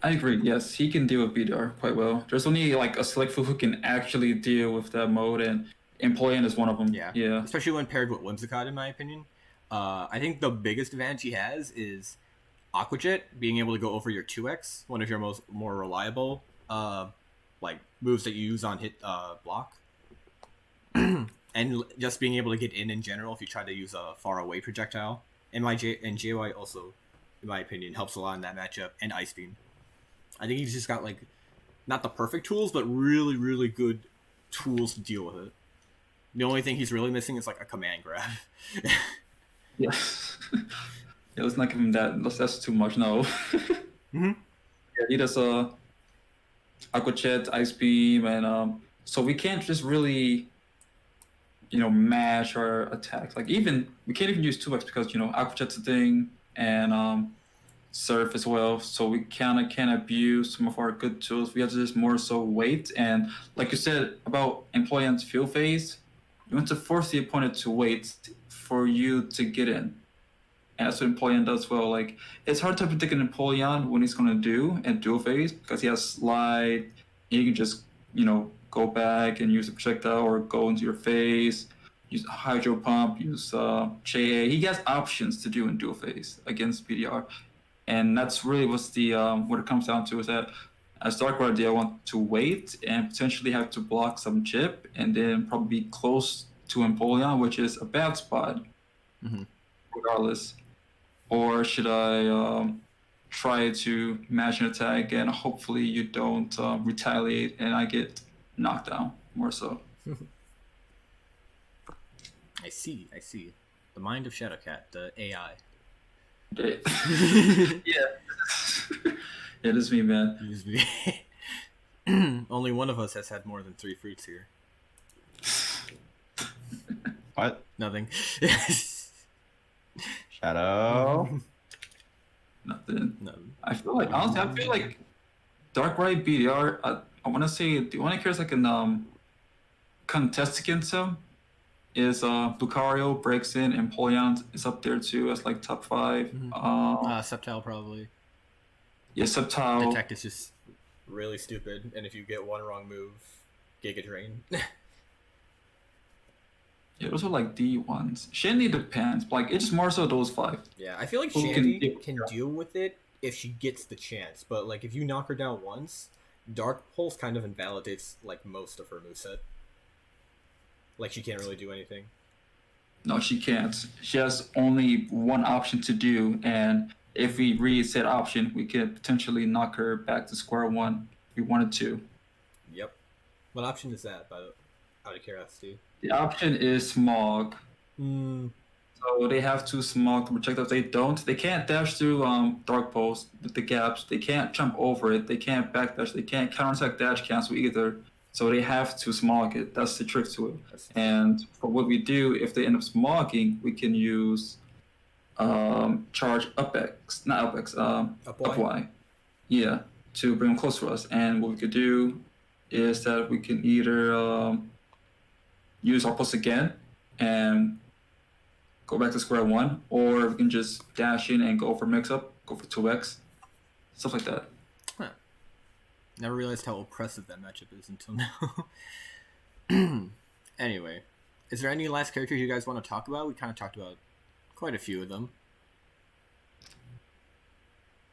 I agree. Yes, he can deal with BDR quite well. There's only like a select few who can actually deal with that mode, and Empoleon is one of them. Yeah. Especially when paired with Whimsicott, in my opinion. I think the biggest advantage he has is Aqua Jet, being able to go over your 2x, one of your more reliable like moves that you use on hit block. And just being able to get in general if you try to use a far away projectile. And JY also, in my opinion, helps a lot in that matchup, and Ice Beam. I think he's just got like not the perfect tools, but really, really good tools to deal with it. The only thing he's really missing is like a command grab. Yes. Yeah, let's not give him that. That's too much. No. Mm-hmm. Yeah, he does Aqua Jet, Ice Beam, and so we can't just really, mash our attacks. Like, even we can't even use 2x because Aqua Jet's a thing, and Surf as well. So we kind of can't abuse some of our good tools. We have to just more so wait. And like you said about Empoleon's field phase, you want to force the opponent to wait for you to get in. And that's what Empoleon does well. Like, it's hard to predict an Empoleon when he's going to do in Duel Phase because he has Slide, and you can just, go back and use a projectile or go into your phase, use Hydro Pump, use JA. He has options to do in Duel Phase against BDR. And that's really what it comes down to, is that as Darkrai, I want to wait and potentially have to block some chip and then probably be close to Empoleon, which is a bad spot, regardless. Or should I try to match an attack and hopefully you don't retaliate and I get knocked down more so? I see. The mind of Shadowcat, the AI. Yeah. It is me, man. It is me. Only one of us has had more than 3 fruits here. What? Nothing. Shadow? Nothing. Nothing. I feel like Darkrai BDR. I want to say the only character I can contest against him is Lucario, Braixen, and Polion is up there too as like top 5. Sceptile probably. Yeah, Sceptile. Detect is just really stupid, and if you get one wrong move, Giga Drain. Yeah, those are like the ones. Shandy depends, but like it's more so those 5. Yeah, I feel like Who Shandy can deal with it if she gets the chance, but like if you knock her down once, Dark Pulse kind of invalidates like most of her moveset. Like she can't really do anything. No, she can't. She has only one option to do, and if we read said option, we could potentially knock her back to square one if we wanted to. Yep. What option is that, out of curiosity? The option is Smog. So they have to Smog to protect us. They can't dash through Dark Pulse with the gaps. They can't jump over it. They can't backdash. They can't counterattack dash cancel either. So they have to Smog it. That's the trick to it. And for what we do, if they end up Smogging, we can use charge up X, not up X, up Y. Yeah, to bring them close to us. And what we could do is that we can either use our pulse again and go back to square one, or we can just dash in and go for mix up, go for 2x, stuff like that. Huh. Never realized how oppressive that matchup is until now. Anyway, is there any last characters you guys want to talk about? We kind of talked about quite a few of them.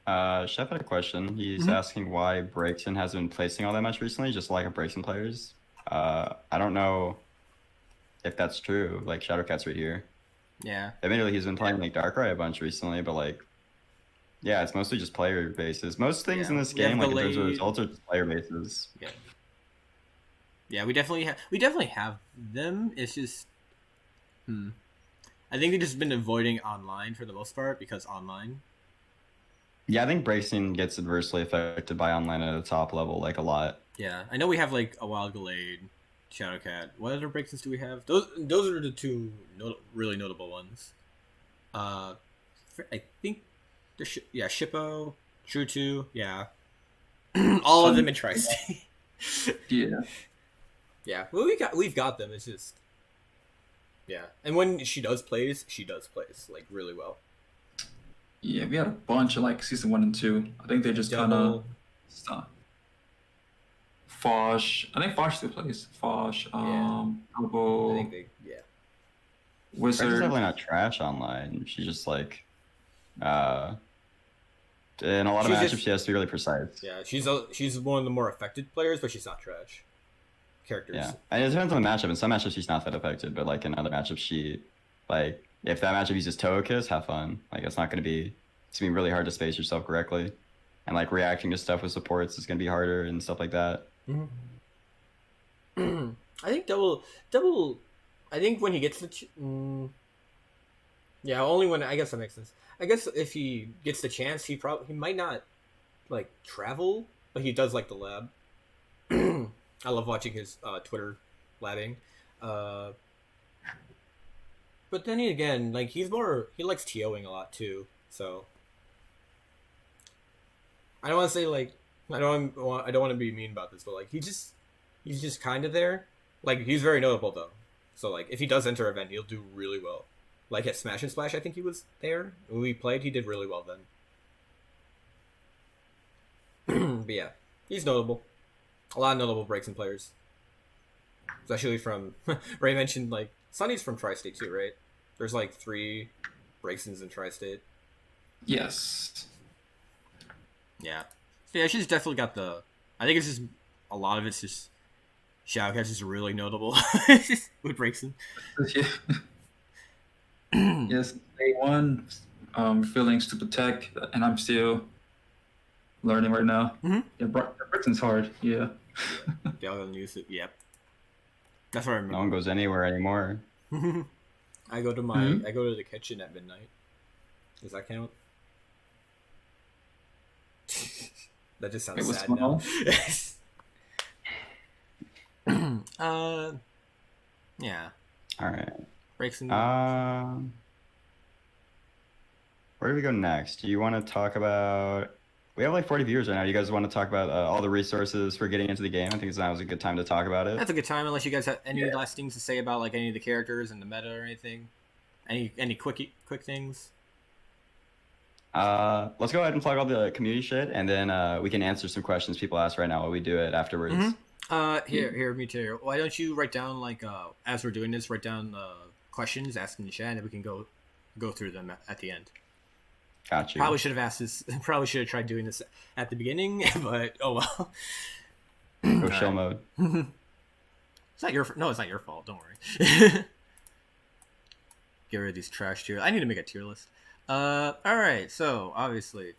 Chef had a question. He's asking why Braixen hasn't been placing all that much recently, just like a Braixen players. I don't know if that's true. Like Shadowcat's right here. Yeah. Admittedly, he's been playing like Darkrai a bunch recently, but like, yeah, it's mostly just player bases. Most things in this game, like in terms of results, are just player bases. Yeah. Yeah, we definitely have them. It's just, I think they've just been avoiding online for the most part because online. Yeah, I think Braixen gets adversely affected by online at a top level, like a lot. Yeah, I know we have like a Wild Gallade, Shadowcat. What other Braixens do we have? Those are the two really notable ones. I think Shippo, True, yeah. All of them in Tri-State. Yeah. Yeah. Well, we've got them. It's just, yeah. And when she does plays like really well. Yeah, we had a bunch of like season 1 and 2. I think they just kind of stop. Fosh. I think Fosh still plays. Fosh. Elbow. I think Wizard. She's definitely not trash online. She's just like, in a lot of matchups, she has to be really precise. Yeah, she's one of the more affected players, but she's not trash. Characters. Yeah, and it depends on the matchup. In some matchups, she's not that affected, but like in other matchups, she, like, if that matchup uses Togekiss, have fun. Like, it's gonna be really hard to space yourself correctly, and like reacting to stuff with supports is gonna be harder and stuff like that. I think double. I think when he gets the, only when, I guess that makes sense. I guess if he gets the chance, he might not like travel, but he does like the lab. I love watching his Twitter labbing. But then again, like he likes TOing a lot too. So I don't want to say like I don't want to be mean about this, but like he's just kind of there. Like he's very notable though. So like if he does enter an event, he'll do really well. Like at Smash and Splash, I think he was there when we played. He did really well then. But yeah, he's notable. A lot of notable Braixen players, especially from Ray mentioned like Sunny's from Tri-State too, right? There's like 3 Braixens in Tri-State. Yes. Yeah. So yeah, she's definitely got the. I think it's just a lot of it's just Shadowcat's just really notable with Braixen. Yeah. Yes, day 1, feeling stupid tech, and I'm still learning right now. Yeah, Braixen's hard. Yeah. Y'all gonna use it? Yep. That's what I remember. No one goes anywhere anymore. I go to the kitchen at midnight. Does that count? That just sounds sad now. Yeah. All right. Breaks in. Where do we go next? Do you want to talk about? We have like 40 viewers right now. You guys want to talk about all the resources for getting into the game? I think now is a good time to talk about it. That's a good time, unless you guys have any last things to say about like any of the characters and the meta or anything. Any quick things. Let's go ahead and plug all the community shit, and then we can answer some questions people ask right now while we do it afterwards. Mm-hmm. Here, Mewtater. Why don't you write down like as we're doing this, write down questions, ask in the chat, and we can go through them at the end. Got you. Probably should have asked this. Probably should have tried doing this at the beginning, but oh well. Go chill mode. It's not your fault. Don't worry. Get rid of these trash tiers. I need to make a tier list. All right. So obviously,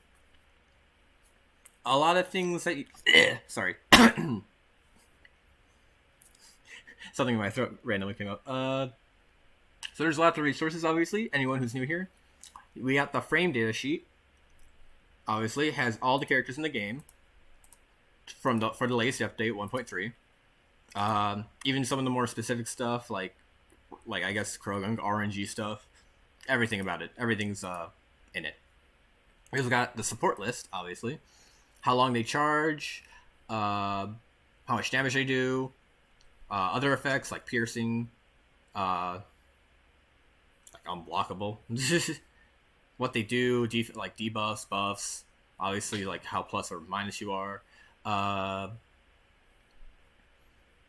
a lot of things that sorry, something in my throat randomly came up. So there's lots of resources. Obviously, anyone who's new here. We got the frame data sheet. Obviously, it has all the characters in the game for the latest update 1.3. Even some of the more specific stuff, like I guess Krogan RNG stuff. Everything about it. Everything's in it. We also got the support list, obviously. How long they charge, how much damage they do, other effects like piercing, like unblockable. What they do, like debuffs, buffs, obviously like how plus or minus you are.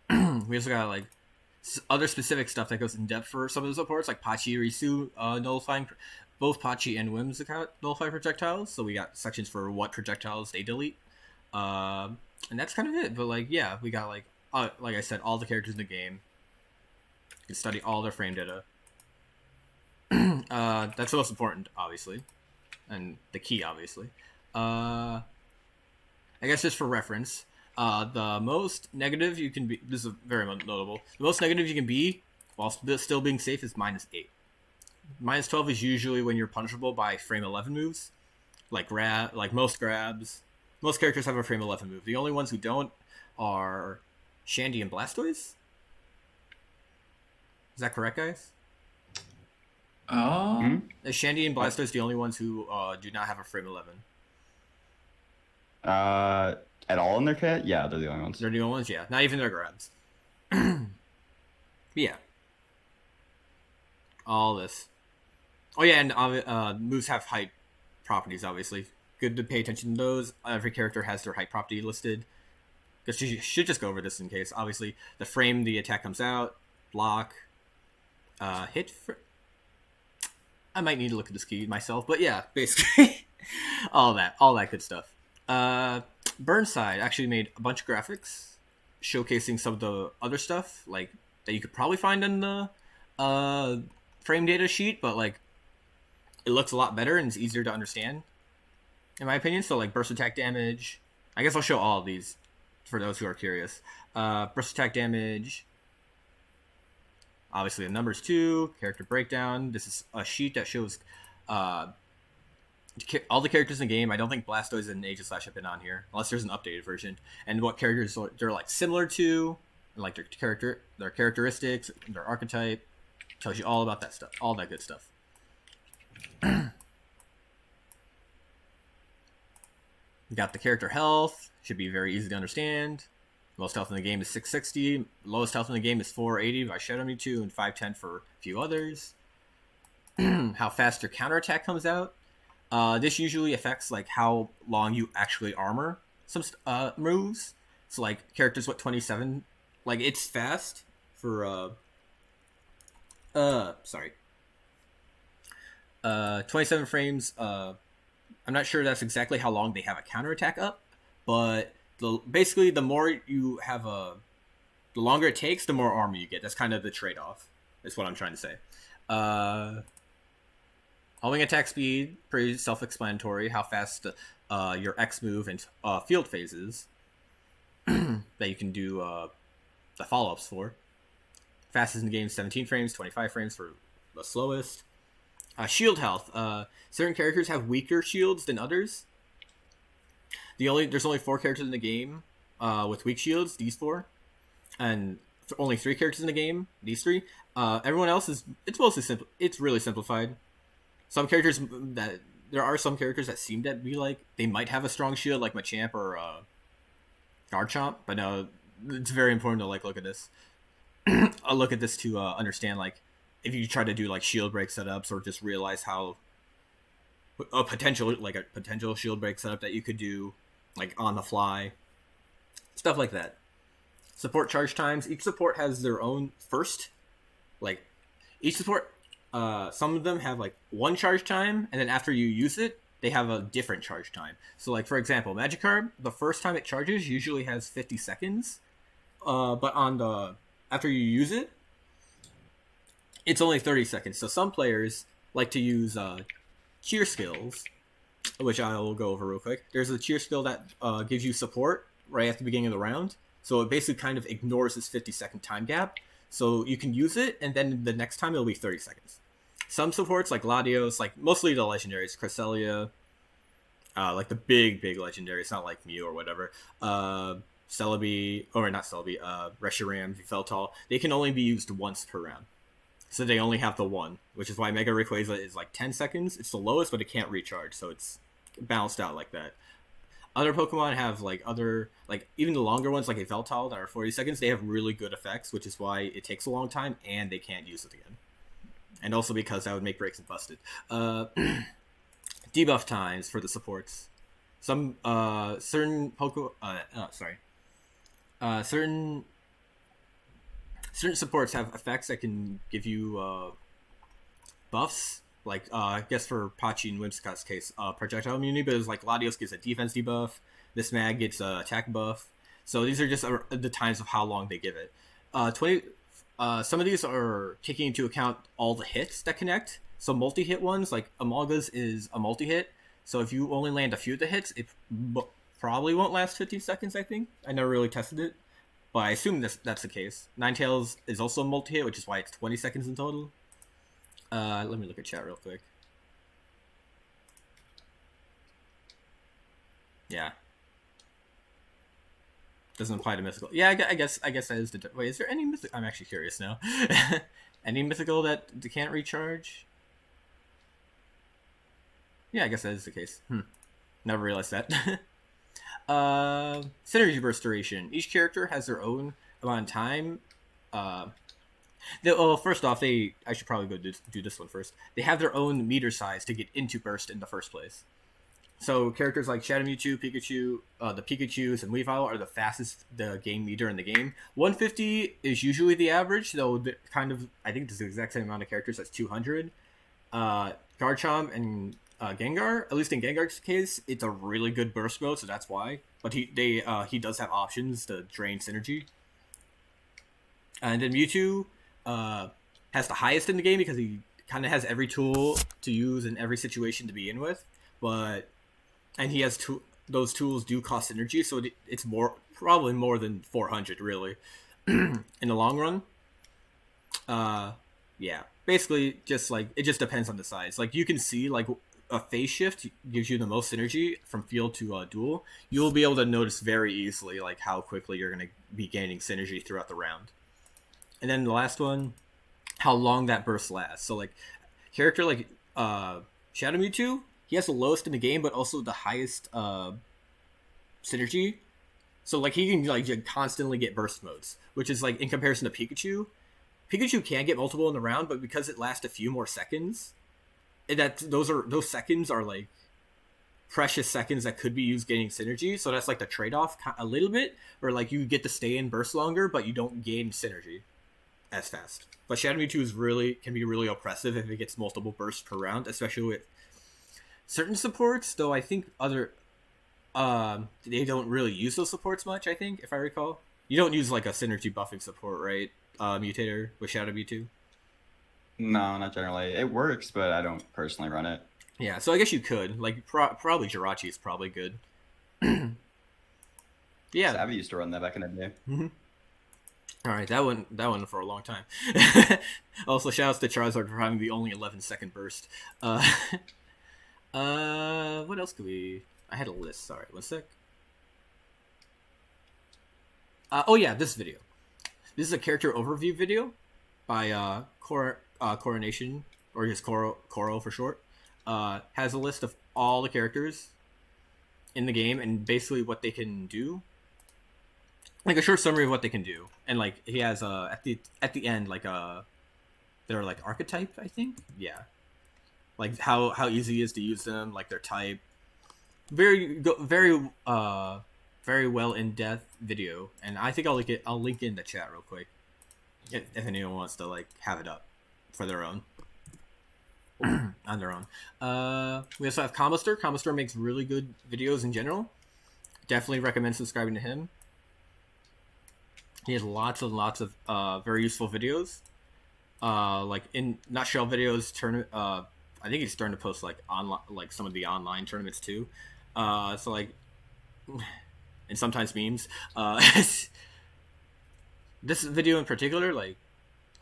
We also got like other specific stuff that goes in depth for some of the supports, like Pachi Risu nullifying both Pachi and Whimsicott nullify projectiles. So we got sections for what projectiles they delete, and that's kind of it. But like yeah, we got like I said, all the characters in the game. You can study all their frame data. That's the most important, obviously, and the key, obviously. I guess just for reference, the most negative you can be. This is very notable. The most negative you can be while still being safe is -8. -12 is usually when you're punishable by frame 11 moves, like most grabs. Most characters have a frame 11 move. The only ones who don't are Shandy and Blastoise. Is that correct, guys? Is Shandy and Blastoise the only ones who do not have a frame 11? At all in their kit? Yeah, they're the only ones. They're the only ones, yeah. Not even their grabs. Yeah. All this. Oh yeah, and moves have height properties, obviously. Good to pay attention to those. Every character has their height property listed. Because you should just go over this in case. Obviously, the frame the attack comes out, block, hit. I might need to look at this key myself, but yeah, basically, all that good stuff. Burnside actually made a bunch of graphics showcasing some of the other stuff, like that you could probably find in the frame data sheet, but like it looks a lot better and it's easier to understand, in my opinion. So like burst attack damage. I guess I'll show all of these for those who are curious. Burst attack damage. Obviously, the numbers too. Character breakdown. This is a sheet that shows all the characters in the game. I don't think Blastoise and Aegislash have been on here, unless there's an updated version. And what characters they're like similar to, like their characteristics, their archetype. Tells you all about that stuff, all that good stuff. You got the character health. Should be very easy to understand. Most health in the game is 660. Lowest health in the game is 480 by Shadow Mewtwo and 510 for a few others. How fast your counterattack comes out. This usually affects like how long you actually armor some moves. So like characters with 27, like it's fast for 27 frames. I'm not sure that's exactly how long they have a counterattack up, but basically the more you have the longer it takes, the more armor you get. That's kind of the trade-off, is what I'm trying to say. Holding attack speed, pretty self-explanatory. How fast your X move and field phases that you can do the follow-ups for. Fastest in the game, 17 frames, 25 frames for the slowest. Shield health. Certain characters have weaker shields than others. There's only 4 characters in the game with weak shields, these 4, and only 3 characters in the game, these 3. Everyone else it's mostly simple. It's really simplified. There are some characters that seem to be like they might have a strong shield, like Machamp or Garchomp, but no, it's very important to like look at this. I'll look at this to understand like if you try to do like shield break setups or just realize how a potential shield break setup that you could do like on the fly, stuff like that. Support charge times. Each support has their own first, like each support. Some of them have like 1 charge time, and then after you use it, they have a different charge time. So like for example, Magikarp, the first time it charges usually has 50 seconds, but after you use it, it's only 30 seconds. So some players like to use cheer skills, which I will go over real quick. There's a cheer skill that gives you support right at the beginning of the round. So it basically kind of ignores this 50-second time gap. So you can use it, and then the next time it'll be 30 seconds. Some supports, like Latios, like mostly the legendaries, Cresselia, like the big legendaries, not like Mew or whatever. Celebi, or not Celebi, Reshiram, Yveltal, they can only be used once per round. So they only have the 1, which is why Mega Rayquaza is like 10 seconds. It's the lowest, but it can't recharge, so it's balanced out like that. Other Pokemon have even the longer ones like Yveltal that are 40 seconds, they have really good effects, which is why it takes a long time and they can't use it again. And also because that would make breaks and busted. Debuff times for the supports. Some certain supports have effects that can give you buffs. Like, I guess for Pachi and Whimsicott's case, projectile immunity, but it's like Latios gets a defense debuff, this mag gets a attack buff. So these are just the times of how long they give it. Some of these are taking into account all the hits that connect. So multi-hit ones, like Amalga's is a multi-hit. So if you only land a few of the hits, it probably won't last 15 seconds, I think. I never really tested it, but I assume that's the case. Ninetales is also a multi-hit, which is why it's 20 seconds in total. Let me look at chat real quick. Yeah. Doesn't apply to mythical. Yeah, I guess that is the... Wait, is there any mythical... I'm actually curious now. Any mythical that can't recharge? Yeah, I guess that is the case. Never realized that. Synergy burst duration. Each character has their own amount of time. First off, I should probably go do this one first. They have their own meter size to get into burst in the first place. So characters like Shadow Mewtwo, Pikachu, the Pikachus, and Weavile are the fastest the game meter in the game. 150 is usually the average, though I think it's the exact same amount of characters as 200. Garchomp and Gengar, at least in Gengar's case, it's a really good burst mode, so that's why. But he does have options to drain synergy. And then Mewtwo has the highest in the game because he kind of has every tool to use in every situation to begin with, and he has those tools do cost energy, so it's probably more than 400 really in the long run. Yeah, basically just like it just depends on the size. Like you can see like a phase shift gives you the most synergy from field to duel. You'll be able to notice very easily like how quickly you're going to be gaining synergy throughout the round. And then the last one, how long that burst lasts. So like character like Shadow Mewtwo, he has the lowest in the game, but also the highest synergy. So like he can like constantly get burst modes, which is like in comparison to Pikachu. Pikachu can get multiple in the round, but because it lasts a few more seconds, those seconds are like precious seconds that could be used getting synergy. So that's like the trade-off a little bit, where like you get to stay in burst longer, but you don't gain synergy as fast. But Shadow Mewtwo can be really oppressive if it gets multiple bursts per round, especially with certain supports. Though I think they don't really use those supports much. I think if I recall, you don't use like a synergy buffing support, right? Mewtater with Shadow Mewtwo. No, not generally. It works, but I don't personally run it. Yeah, so I guess you could. Like, probably Jirachi is probably good. Yeah. Savvy used to run that back in the day. Mm-hmm. All right, that one for a long time. Also, shoutouts to Charizard for having the only 11-second burst. What else could we? I had a list. Sorry, 1 sec. Oh yeah, this video. This is a character overview video by Coronation, or just Coro for short. Has a list of all the characters in the game and basically what they can do. Like a short summary of what they can do, and like he has at the end like their like archetype, I think. Yeah, like how easy it is to use them, like their type. Very well in depth video, and I think I'll link it in the chat real quick if anyone wants to like have it up for their own. On their own. We also have Comboster. Comboster makes really good videos in general. Definitely recommend subscribing to him. He has lots of very useful videos. Like in nutshell videos, I think he's starting to post like online, like some of the online tournaments too. So like, and sometimes memes. This video in particular, like,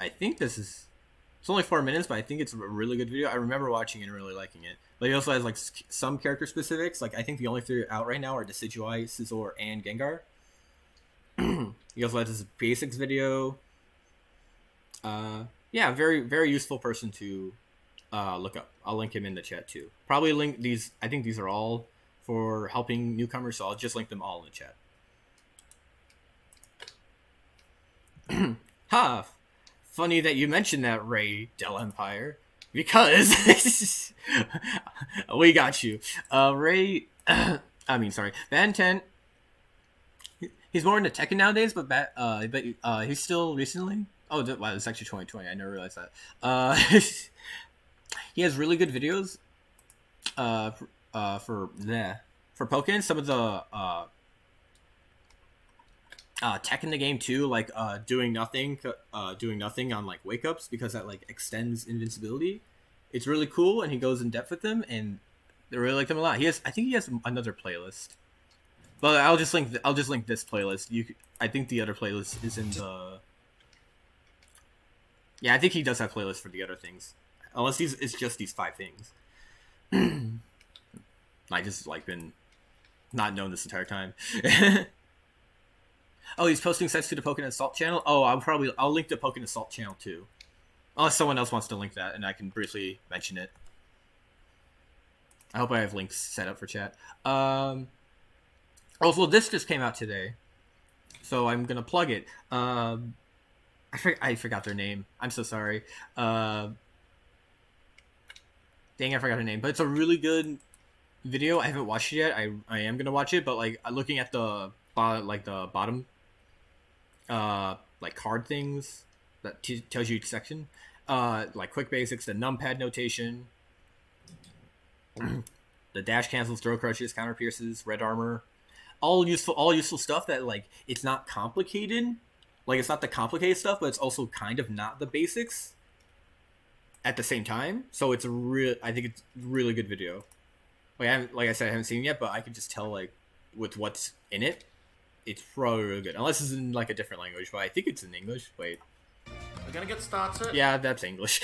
I think it's only 4 minutes, but I think it's a really good video. I remember watching it and really liking it. But he also has like some character specifics. Like I think the only 3 out right now are Decidueye, Scizor, and Gengar. He also has this basics video. Yeah, very useful person to look up. I'll link him in the chat too. Probably link these. I think these are all for helping newcomers, so I'll just link them all in the chat. Ha! Funny that you mentioned that, Ray Del Empire, because we got you. Ray, Van 10. He's more into Tekken nowadays, but he's still recently. Oh, wow, it's actually 2020. I never realized that. He has really good videos. For Pokken, some of the tech in the game too, like doing nothing on like wake ups, because that like extends invincibility. It's really cool, and he goes in depth with them, and they really like them a lot. I think he has another playlist. But I'll just link this playlist. I think the other playlist is in the. Yeah, I think he does have playlists for the other things, unless it's just these 5 things. I just like been not known this entire time. Oh, he's posting sets to the Pokken Assault channel. Oh, I'll link the Pokken Assault channel too, unless someone else wants to link that, and I can briefly mention it. I hope I have links set up for chat. Also, this just came out today, so I'm gonna plug it. I forgot their name. I'm so sorry. Dang, I forgot her name. But it's a really good video. I haven't watched it yet. I am gonna watch it, but like looking at the bottom, like card things that tells you each section, like quick basics, the numpad notation, the dash cancels, throw crushes, counter pierces, red armor. All useful stuff that like it's not complicated, like it's not the complicated stuff, but it's also kind of not the basics at the same time. So it's I think it's a really good video. Like I said, I haven't seen it yet, but I can just tell like with what's in it, it's probably really good. Unless it's in like a different language, but I think it's in English. Wait, we're gonna get started. Yeah, that's English.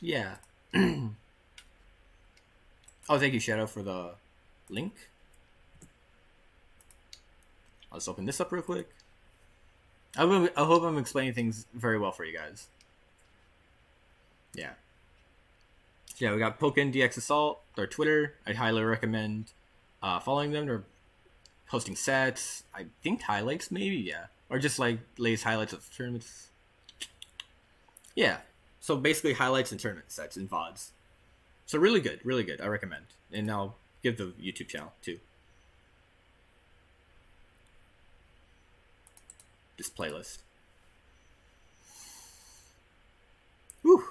Yeah. Oh, thank you, Shadow, for the link. I'll just open this up real quick. I hope I'm explaining things very well for you guys. Yeah. Yeah, we got Pokkén DX Assault, their Twitter. I highly recommend following them. They're posting sets, I think highlights maybe, yeah. Or just like latest highlights of tournaments. Yeah. So basically highlights and tournament sets and VODs. So really good, I recommend. And I'll give the YouTube channel too. This playlist. Whew.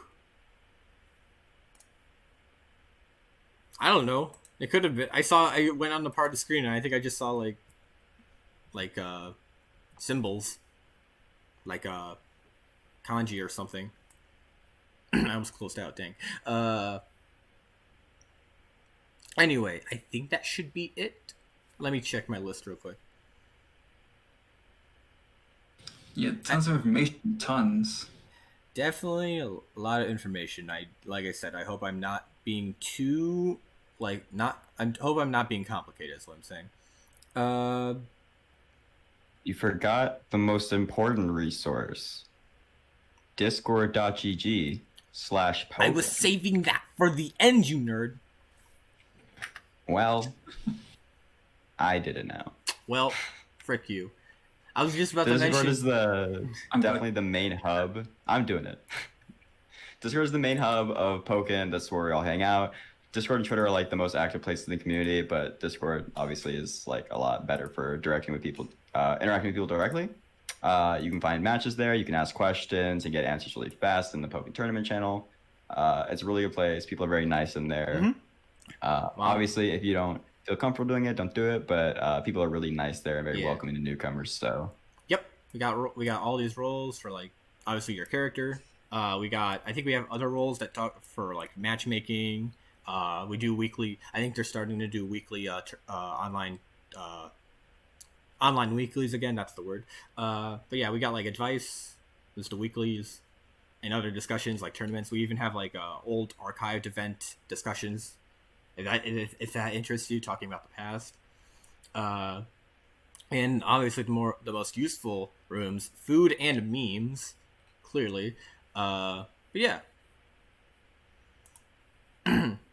I don't know. It could have been. I went on the part of the screen and I think I just saw like symbols, like kanji or something. I was closed out. Dang. Anyway, I think that should be it. Let me check my list real quick. Yeah, tons of information, tons. Definitely a lot of information. Like I said, I hope I'm not being too I hope I'm not being complicated. Is what I'm saying. You forgot the most important resource. Discord.gg/Pokken. I was saving that for the end, you nerd. Well, I did it now. Well, frick you. I was just about to Discord mention. is definitely the main hub. I'm doing it. Discord is the main hub of Pokken. That's where we all hang out. Discord and Twitter are like the most active places in the community, but Discord obviously is like a lot better for interacting with people directly. You can find matches there. You can ask questions and get answers really fast in the Pokkén Tournament channel. It's a really good place. People are very nice in there. Mm-hmm. Obviously, if you don't feel comfortable doing it, don't do it. But people are really nice there and very welcoming to newcomers. So. Yep, we got all these roles for like obviously your character. I think we have other roles that talk for like matchmaking. We do weekly. I think they're starting to do weekly online weeklies again. That's the word. But yeah, we got like advice. There's the weeklies and other discussions like tournaments. We even have like old archived event discussions. If that interests you, talking about the past. And obviously the most useful rooms, food and memes, clearly. But yeah.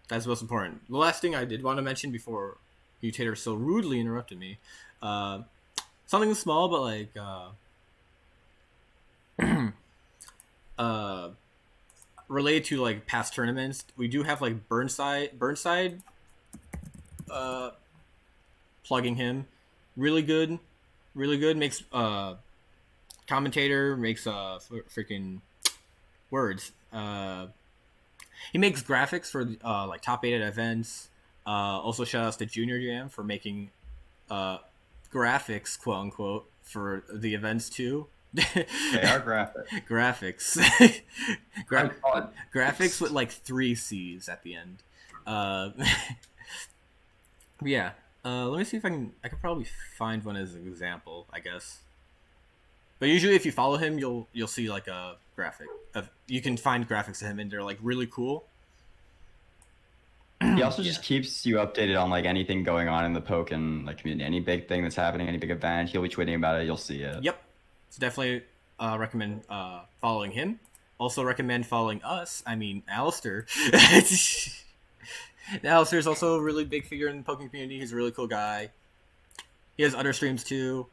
That's most important. The last thing I did want to mention before Mewtater so rudely interrupted me, something small but like related to like past tournaments. We do have like Burnside plugging him. Really good. Makes commentator makes freaking words. He makes graphics for like top 8 at events. Also, shout outs to Junior Jam for making graphics, quote unquote, for the events too. They are graphics. Graphics with like 3 C's at the end. Yeah. Let me see if I can probably find one as an example, I guess. But usually if you follow him, you'll see like a graphic. You can find graphics of him and they're like really cool. He also just keeps you updated on like anything going on in the Pokken like community, any big thing that's happening, any big event. He'll be tweeting about it. You'll see it. Yep. So definitely recommend following him. Also recommend following us. I mean, Alistair. Alistair's also a really big figure in the Pokken community. He's a really cool guy. He has other streams too.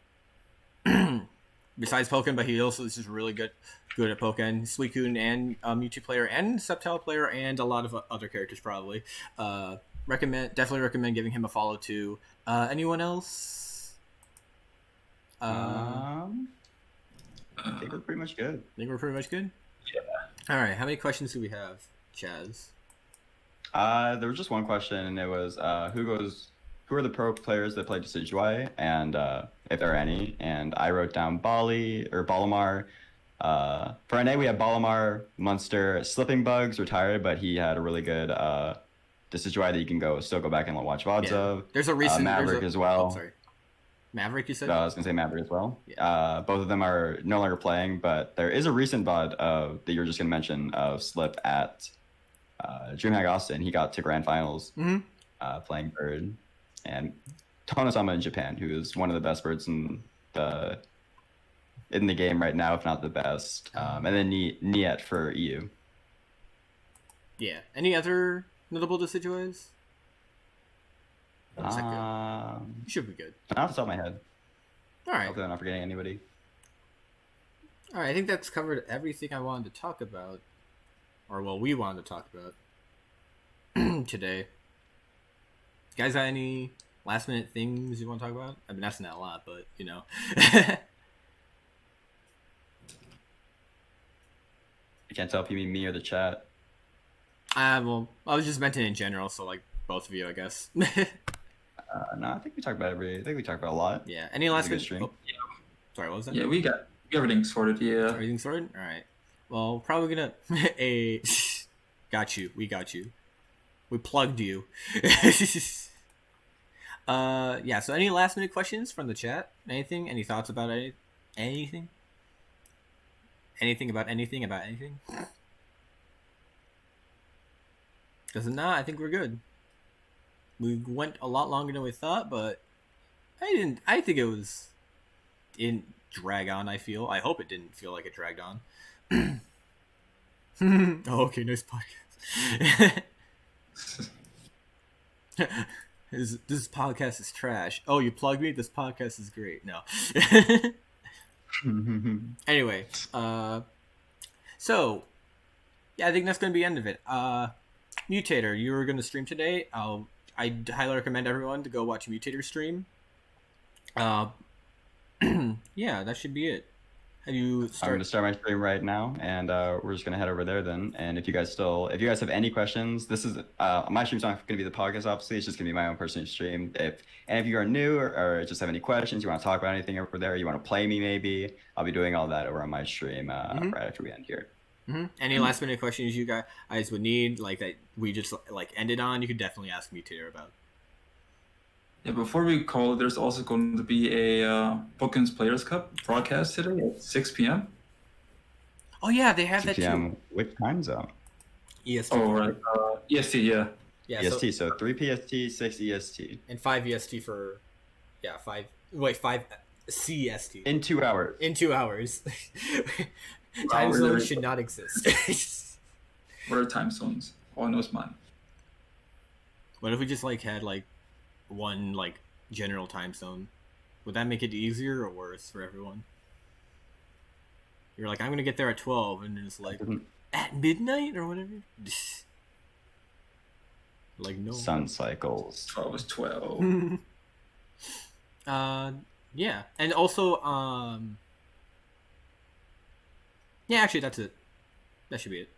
Besides Pokken, but he also is just really good at Pokken. Suicune and Mewtwo player and Sceptile player and a lot of other characters probably. Definitely recommend giving him a follow too. Anyone else? I think we're pretty much good. Yeah. All right. How many questions do we have, Chaz? There was just one question, and it was who are the pro players that play Decidueye, and if there are any. And I wrote down Balamar. For NA, we have Balamar, Munster, Slipping Bugs retired, but he had a really good Decidueye that you can still go back and watch VODs of. There's a recent Maverick as well. Oh, sorry. Maverick, you said? I was gonna say Maverick as well. Yeah. Both of them are no longer playing, but there is a recent VOD that you were just gonna mention of Slip at DreamHack Austin. He got to grand finals playing Bird, and Tonosama in Japan, who is one of the best birds in the game right now, if not the best. And then Niet for EU. Yeah. Any other notable Decidueyes? You should be good. Not off the top of my head. All right. Hopefully I'm not forgetting anybody. All right. I think that's covered everything I wanted to talk about. Or, well, we wanted to talk about today. You guys got any last minute things you want to talk about? I've been asking that a lot, but, you know. I can't tell if you mean me or the chat. Well, I was just mentioning in general, so, like, both of you, I guess. No, I think we talked about a lot. Yeah. Any last minute stream? Oh, sorry, what was that? Yeah, we got everything sorted. Yeah. Everything sorted? All right. Well, probably gonna got you. We got you. We plugged you. Yeah. So, any last minute questions from the chat? Anything? Any thoughts about anything? anything about anything about anything? Does it not? I think we're good. We went a lot longer than we thought, but I think it didn't drag on. I hope it didn't feel like it dragged on. Oh, okay, nice podcast. This podcast is trash. Oh, you plugged me? This podcast is great. No. Anyway, so yeah, I think that's gonna be the end of it. Mewtater, you were gonna stream today. I highly recommend everyone to go watch Mewtater stream. Yeah, that should be it. I'm going to start my stream right now, and we're just going to head over there then. And if you guys have any questions, this is my stream's not going to be the podcast, obviously. It's just going to be my own personal stream. If any of you are new or just have any questions, you want to talk about anything over there, you want to play me maybe, I'll be doing all that over on my stream right after we end here. Any last minute questions you guys would need, like that we just like ended on, you could definitely ask Mewtater about. Yeah, before we call it, there's also going to be a Pokken's Players Cup broadcast today at 6 p.m. Oh yeah, they have that too. Which time zone? EST. Oh right, EST, yeah. Yeah. EST, so 3 PST, 6 EST. And 5 EST for, 5 CST. In 2 hours. In 2 hours. Time zones should not exist. What are time zones? All I know is mine. What if we just had one general time zone? Would that make it easier or worse for everyone? You're like, I'm gonna get there at 12, and it's at midnight or whatever. No. Sun cycles. 12 is 12. Yeah, and also yeah, actually that's it. That should be it.